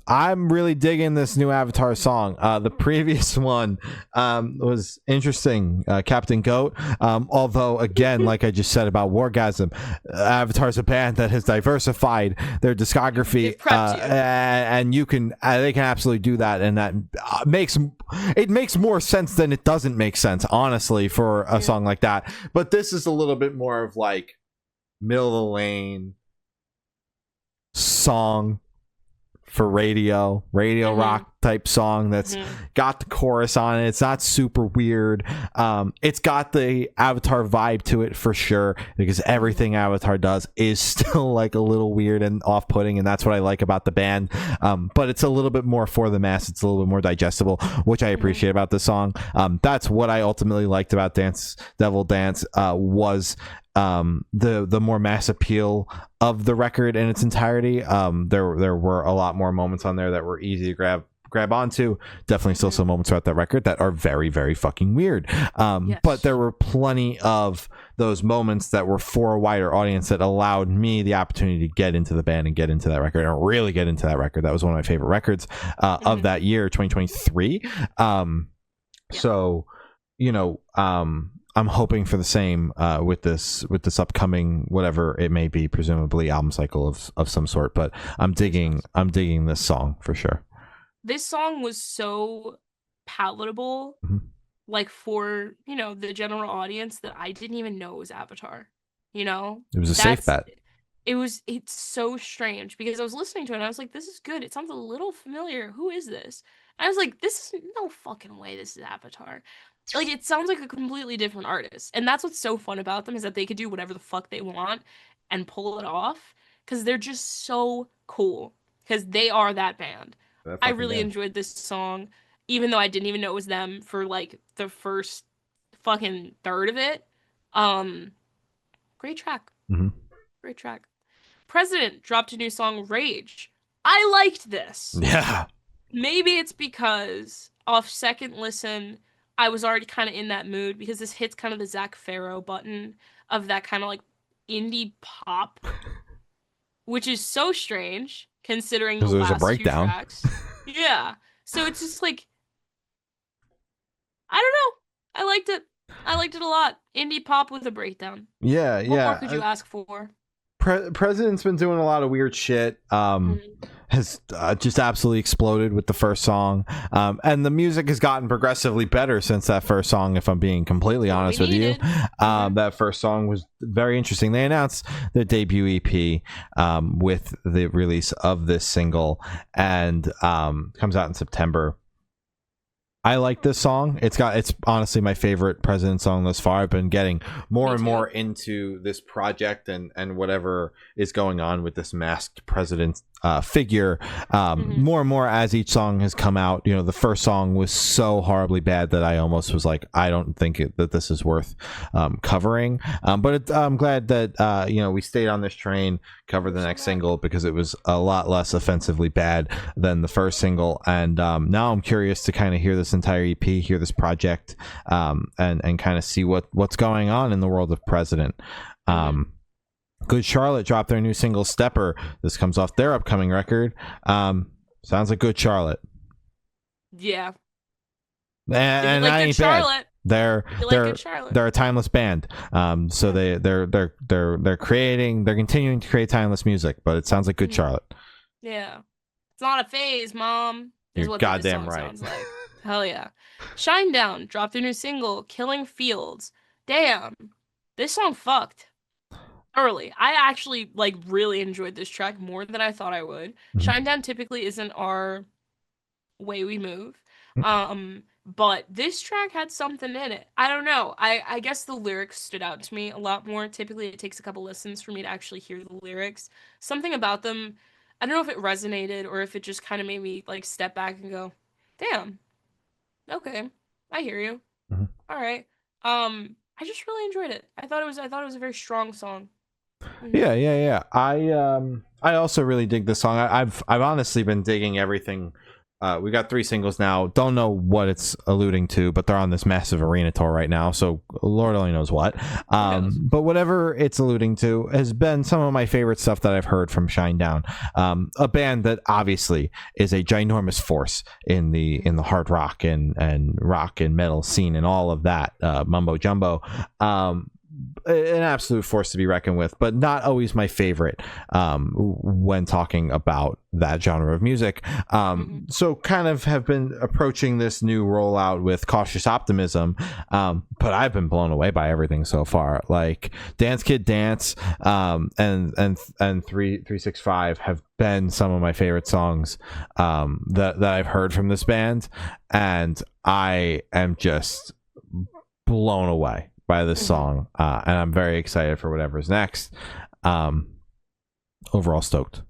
I'm really digging this new Avatar song. The previous one was interesting, Captain Goat. Although, again, like I just said about Wargasm, Avatar's a band that has diversified their discography, and they can absolutely do that, and that makes more sense than it doesn't make sense, honestly, for a song like that. But this is a little bit more of like middle of the lane song for radio rock type song that's got the chorus on it. It's not super weird. It's got the Avatar vibe to it for sure, because everything Avatar does is still like a little weird and off-putting, and that's what I like about the band. But it's a little bit more for the mass. It's a little bit more digestible, which I appreciate about the song. That's what I ultimately liked about Dance Devil Dance, was the more mass appeal of the record in its entirety. There were a lot more moments on there that were easy to grab onto. Definitely still some moments throughout that record that are very, very fucking weird. But there were plenty of those moments that were for a wider audience that allowed me the opportunity to get into the band and get into that record and really get into that record. That was one of my favorite records of that year, 2023. So, I'm hoping for the same with this upcoming, whatever it may be, presumably album cycle of some sort. But I'm digging this song for sure. This song was so palatable, like for the general audience, that I didn't even know it was Avatar. It was a safe bet. It's so strange, because I was listening to it and I was like, this is good. It sounds a little familiar. Who is this? And I was like, this is no fucking way this is Avatar. Like, it sounds like a completely different artist. And that's what's so fun about them, is that they could do whatever the fuck they want and pull it off, because they're just so cool, because they are that band. I really enjoyed this song, even though I didn't even know it was them for like the first fucking third of it. Great track. Great track. President dropped a new song, Rage. I liked this. Yeah. Maybe it's because off second listen, I was already kind of in that mood, because this hits kind of the Zac Farro button of that kind of like indie pop, which is so strange considering the last few tracks. Yeah. So it's just like, I don't know. I liked it. I liked it a lot. Indie pop with a breakdown. Yeah, What more could you ask for? President's been doing a lot of weird shit. Has just absolutely exploded with the first song, and the music has gotten progressively better since that first song, if I'm being completely honest with you. That first song was very interesting. They announced their debut EP with the release of this single, and comes out in September. I like this song. It's honestly my favorite President song thus far. I've been getting more and more into this project and whatever is going on with this masked president figure. More and more as each song has come out. The first song was so horribly bad that I almost was like, I don't think that this is worth covering. But I'm glad that we stayed on this train, covered the next single, because it was a lot less offensively bad than the first single. And now I'm curious to kind of hear this entire EP, hear this project, and kind of see what's going on in the world of President. Good Charlotte dropped their new single Stepper. This comes off their upcoming record. Sounds like Good Charlotte. Yeah. And like I Good ain't Charlotte. bad. They're a timeless band. So they're continuing to create timeless music, but it sounds like Good Charlotte. Yeah. It's not a phase, Mom. You're goddamn right. Sounds like. Hell yeah. Shinedown dropped their new single, Killing Fields. Damn. This song fucked. Early. I actually like really enjoyed this track more than I thought I would. Mhm. Shinedown typically isn't our way we move. Mhm. But this track had something in it. I don't know. I guess the lyrics stood out to me a lot more. Typically it takes a couple listens for me to actually hear the lyrics. Something about them, I don't know if it resonated or if it just kind of made me like step back and go, "Damn. Okay. I hear you. Mhm. All right." I just really enjoyed it. I thought it was a very strong song. Yeah. I also really dig this song. I've honestly been digging everything. We got 3 singles now. Don't know what it's alluding to, but they're on this massive arena tour right now, so Lord only knows what. But whatever it's alluding to has been some of my favorite stuff that I've heard from Shinedown. A band that obviously is a ginormous force in the hard rock and rock and metal scene and all of that mumbo jumbo. An absolute force to be reckoned with, but not always my favorite when talking about that genre of music. So kind of have been approaching this new rollout with cautious optimism, but I've been blown away by everything so far. Like Dance Kid Dance and 365 have been some of my favorite songs that I've heard from this band, and I am just blown away by this song, and I'm very excited for whatever's next. Overall stoked.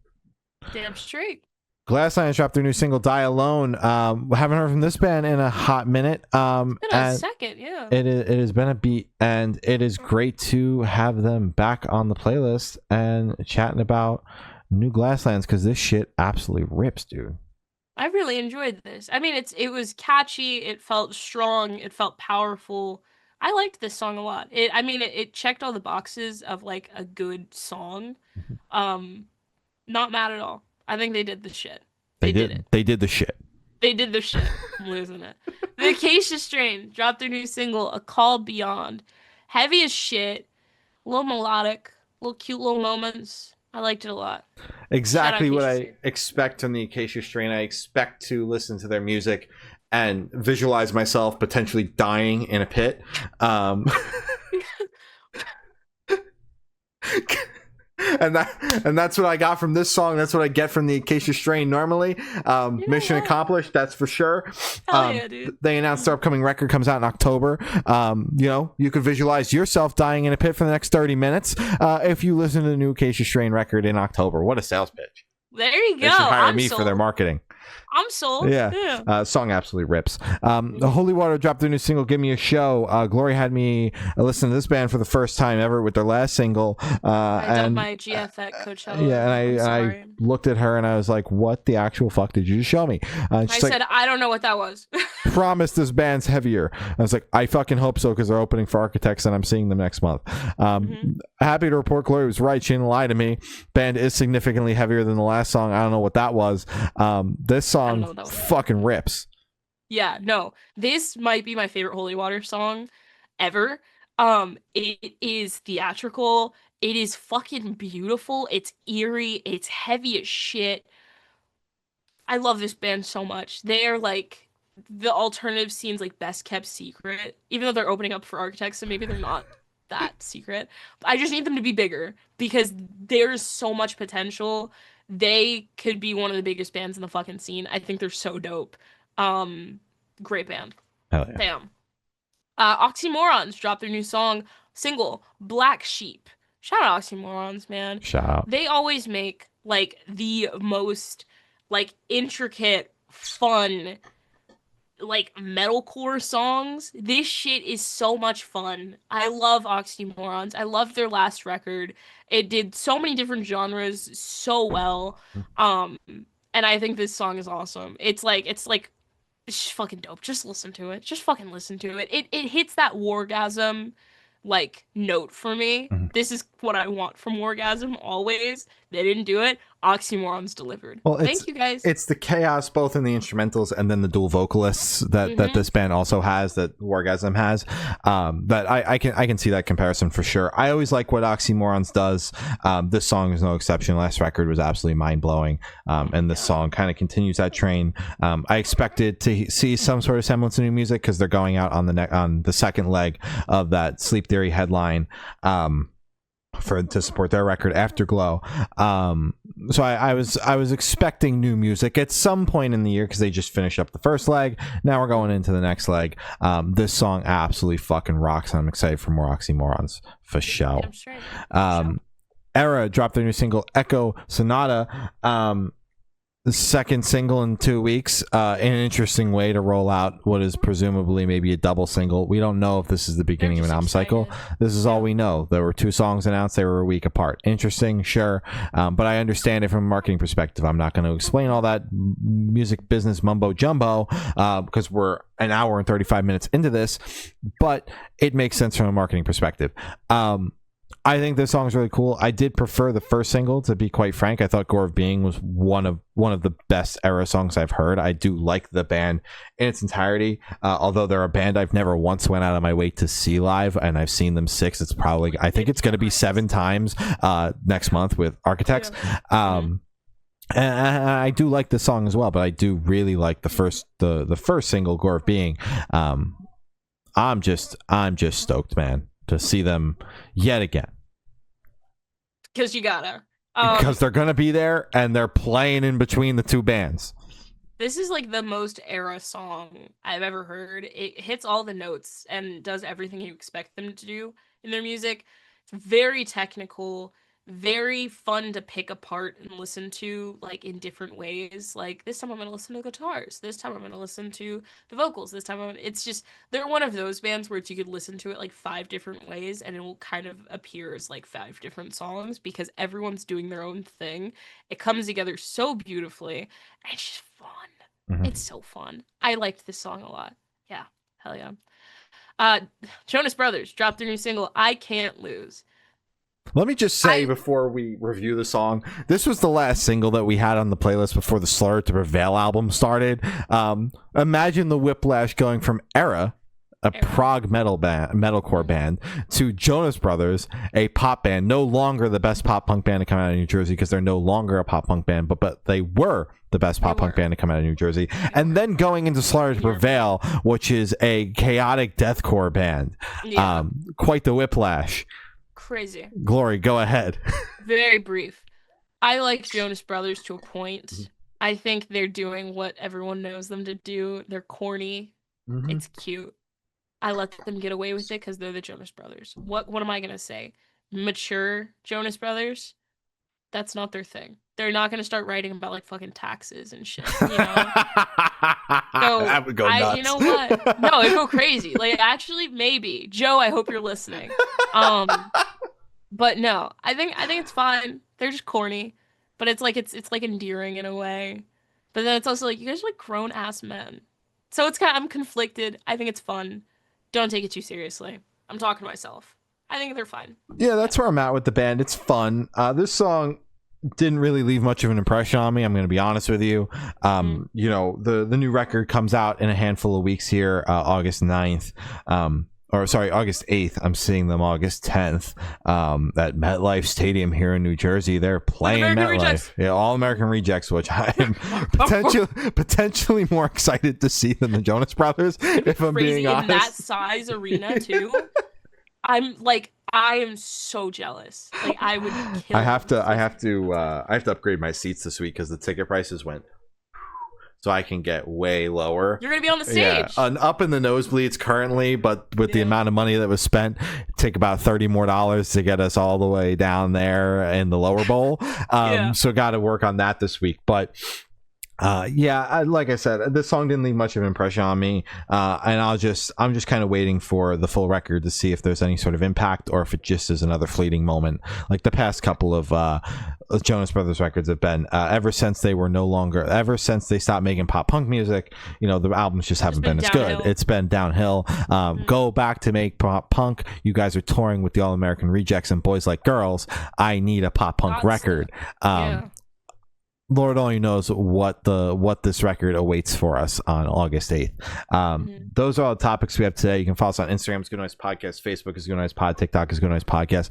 Damn straight. Glasslands dropped their new single "Die Alone." Haven't heard from this band in a hot minute. It's been a second, yeah. It has been a beat, and it is great to have them back on the playlist and chatting about new Glasslands, because this shit absolutely rips, dude. I really enjoyed this. I mean, it was catchy. It felt strong. It felt powerful. I liked this song a lot. It checked all the boxes of like a good song. Not mad at all. I think they did the shit. They did it. They did the shit. They did the shit. I'm losing it. The Acacia Strain dropped their new single, A Call Beyond. Heavy as shit. A little melodic. Little cute little moments. I liked it a lot. Exactly what I expect from the Acacia Strain. I expect to listen to their music and visualize myself potentially dying in a pit. And that's what I got from this song. That's what I get from the Acacia Strain normally. Mission accomplished, that's for sure. Hell yeah, dude. They announced their upcoming record comes out in October. You could visualize yourself dying in a pit for the next 30 minutes if you listen to the new Acacia Strain record in October. What a sales pitch. There you go. They should hire me for their marketing. I'm sold. Yeah. Song absolutely rips. The Holywatr dropped their new single, Give Me a Show. Glory had me listen to this band for the first time ever with their last single. I dumped my GF at Coachella. Yeah, and I looked at her and I was like, what the actual fuck did you just show me? I said, I don't know what that was. Promise this band's heavier. I was like, I fucking hope so, because they're opening for Architects and I'm seeing them next month. Happy to report Glory was right. She didn't lie to me. Band is significantly heavier than the last song. I don't know what that was. This song fucking rips. Yeah, no. This might be my favorite Holywatr song ever. It is theatrical. It is fucking beautiful. It's eerie. It's heavy as shit. I love this band so much. They are like the alternative scene's like best kept secret. Even though they're opening up for Architects, so maybe they're not that secret. I just need them to be bigger because there's so much potential. They could be one of the biggest bands in the fucking scene. I think they're so dope. Great band. Hell yeah. Damn. Oxymorrons dropped their new single, Black Sheep. Shout out Oxymorrons, man. Shout out. They always make like the most like intricate, fun, like metalcore songs. This shit is so much fun. I love Oxymorrons. I love their last record. It did so many different genres so well. And I think this song is awesome. It's fucking dope. Just listen to it. Just fucking listen to it. It hits that WARGASM like note for me. This is what I want from WARGASM always. They didn't do it. Oxymorrons delivered. Well, thank you guys. It's the chaos both in the instrumentals and then the dual vocalists that this band also has, that WARGASM has. But I can see that comparison for sure. I always like what Oxymorrons does. This song is no exception. Last record was absolutely mind blowing, and this song kind of continues that train. I expected to see some sort of semblance of new music because they're going out on the second leg of that Sleep Theory headline. to support their record Afterglow. So I was expecting new music at some point in the year because they just finished up the first leg. Now we're going into the next leg. This song absolutely fucking rocks, and I'm excited for more Oxymorrons for show. ERRA dropped their new single Echo Sonata. The second single in 2 weeks, an interesting way to roll out what is presumably maybe a double single. We don't know if this is the beginning of an album cycle. This is all we know. There were 2 songs announced. They were a week apart. Interesting, sure. But I understand it from a marketing perspective. I'm not going to explain all that music business mumbo jumbo because we're an hour and 35 minutes into this, but it makes sense from a marketing perspective. I think this song is really cool. I did prefer the first single, to be quite frank. I thought Gore of Being was one of the best ERRA songs I've heard. I do like the band in its entirety, although they're a band I've never once went out of my way to see live, and I've seen them 6. It's probably, I think it's going to be 7 times next month with Architects. And I do like the song as well, but I do really like the first single, Gore of Being. I'm just stoked, man, to see them yet again. Because you gotta. Because they're gonna be there and they're playing in between the 2 bands. This is like the most ERRA song I've ever heard. It hits all the notes and does everything you expect them to do in their music. It's very technical, very fun to pick apart and listen to, like, in different ways. Like, this time I'm going to listen to the guitars. This time I'm going to listen to the vocals. This time it's just, they're one of those bands where you could listen to it like 5 different ways and it will kind of appear as like 5 different songs because everyone's doing their own thing. It comes together so beautifully and it's just fun. Mm-hmm. It's so fun. I liked this song a lot. Yeah, hell yeah. Jonas Brothers dropped their new single, I Can't Lose. Let me just say before we review the song, this was the last single that we had on the playlist before the Slur to Prevail album started. Imagine the whiplash going from ERRA, a prog metalcore band, to Jonas Brothers, a pop band, no longer the best pop punk band to come out of New Jersey because they're no longer a pop punk band, but they were the best pop punk band to come out of New Jersey. And then going into Slur to Prevail, which is a chaotic deathcore band. Yeah. Quite the whiplash. Crazy. Glory, go ahead. Very brief. I like Jonas Brothers to a point. I think they're doing what everyone knows them to do. They're corny. Mm-hmm. It's cute. I let them get away with it because they're the Jonas Brothers. What am I gonna say? Mature Jonas Brothers? That's not their thing. They're not gonna start writing about like fucking taxes and shit. You know? So that would go nuts. You know what? No, it'd go crazy. Like, actually, maybe Joe. I hope you're listening. But no, I think it's fine. They're just corny, but it's like endearing in a way. But then it's also like, you guys are like grown ass men. So it's I'm conflicted. I think it's fun. Don't take it too seriously. I'm talking to myself. I think they're fine. Yeah, that's where I'm at with the band. It's fun. This song didn't really leave much of an impression on me. I'm going to be honest with you. You know, the new record comes out in a handful of weeks here, August 9th. August 8th. I'm seeing them August 10th at MetLife Stadium here in New Jersey. They're playing MetLife. Rejects. Yeah, All American Rejects, which I am potentially more excited to see than the Jonas Brothers, if I'm being honest. In that size arena, too. I am so jealous. Like, I would kill I have to upgrade my seats this week because the ticket prices went so I can get way lower. You're gonna be on the stage. Yeah, up in the nosebleeds currently, but with the amount of money that was spent, it take about $30 more to get us all the way down there in the lower bowl. So got to work on that this week. But like I said, this song didn't leave much of an impression on me, and I'm just kind of waiting for the full record to see if there's any sort of impact or if it just is another fleeting moment, like the past couple of Jonas Brothers records have been. Ever since they stopped making pop punk music, you know, the albums just haven't been as good. It's been downhill. Go back to make pop punk. You guys are touring with the All American Rejects and Boys Like Girls. I need a pop punk record. Lord only knows what this record awaits for us on August 8th. Those are all the topics we have today. You can follow us on Instagram as Good Noise Podcast, Facebook is Good Noise Pod, TikTok is Good Noise Podcast.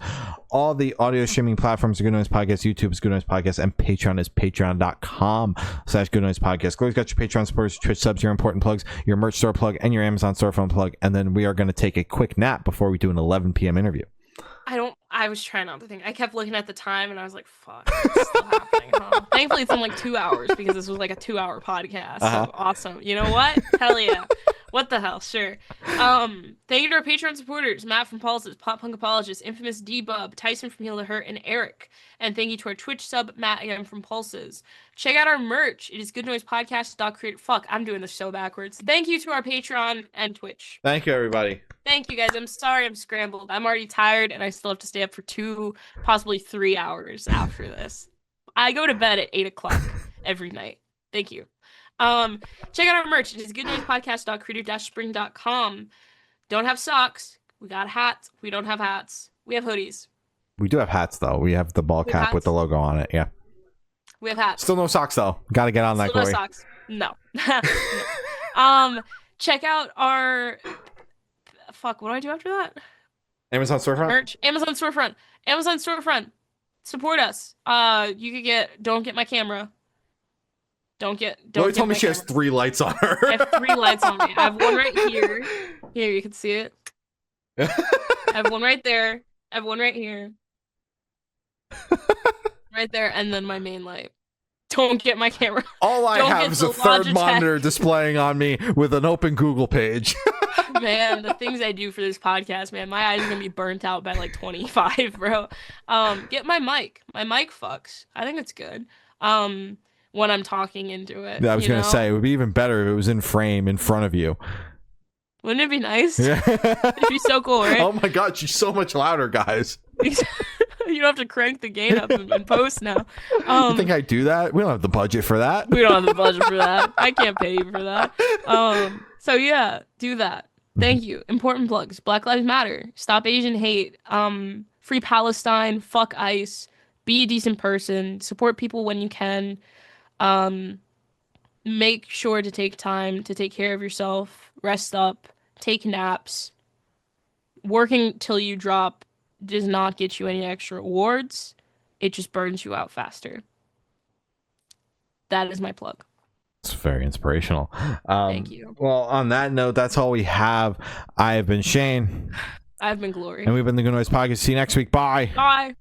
All the audio streaming platforms are Good Noise Podcast, YouTube is Good Noise Podcast, and Patreon is patreon.com/Good Noise Podcast. Gloria's got your Patreon supporters, Twitch subs, your important plugs, your merch store plug, and your Amazon storefront plug. And then we are going to take a quick nap before we do an 11 p.m. interview. I I was trying not to think. I kept looking at the time and I was like, fuck, it's still happening, huh? Thankfully, it's in like 2 hours because this was like a 2-hour podcast. So awesome. You know what? Hell yeah. What the hell? Sure. Thank you to our Patreon supporters, Matt from Pulses, Pop Punk Apologist, Infamous D-Bub, Tyson from Heal the Hurt, and Eric. And thank you to our Twitch sub, Matt again from Pulses. Check out our merch. It is goodnoisepodcast.create. Fuck, I'm doing this so backwards. Thank you to our Patreon and Twitch. Thank you, everybody. Thank you, guys. I'm sorry I'm scrambled. I'm already tired, and I still have to stay up for 2, possibly 3 hours after this. I go to bed at 8 o'clock every night. Thank you. Check out our merch. It is goodnoisepodcast.creative-spring.com. Don't have socks. We got hats. We don't have hats. We have hoodies. We do have hats, though. We have the ball cap with the logo on it. Yeah. We have hats. Still no socks, though. Got to get on that, Still Corey. no socks. No. No. Check out our... Fuck, what do I do after that? Amazon storefront? Merch. Amazon storefront. Amazon storefront. Support us. You could get... Don't get my camera. Don't Lily told me she has 3 lights on her. I have 3 lights on me. I have one right here. Here, you can see it. I have one right there. I have one right here. Right there, and then my main light. Don't get my camera. All I have is a third monitor displaying on me with an open Google page. Man, the things I do for this podcast, man, my eyes are gonna be burnt out by like 25, bro. Get my mic. My mic fucks. I think it's good. When I'm talking into it. I was gonna say, it would be even better if it was in frame in front of you. Wouldn't it be nice? Yeah. It'd be so cool, right? Oh my god, she's so much louder, guys. You don't have to crank the gain up in post now. You think I do that? We don't have the budget for that. We don't have the budget for that. I can't pay you for that. So yeah, do that. Thank you. Important plugs. Black Lives Matter. Stop Asian hate. Free Palestine. Fuck ICE. Be a decent person. Support people when you can. Make sure to take time to take care of yourself. Rest up. Take naps. Working till you drop does not get you any extra awards. It just burns you out faster. That is my plug. It's very inspirational. Thank you. Well, on that note, that's all we have. I have been Shane. I've been Glory. And we've been the Good Noise Podcast. See you next week. Bye. Bye.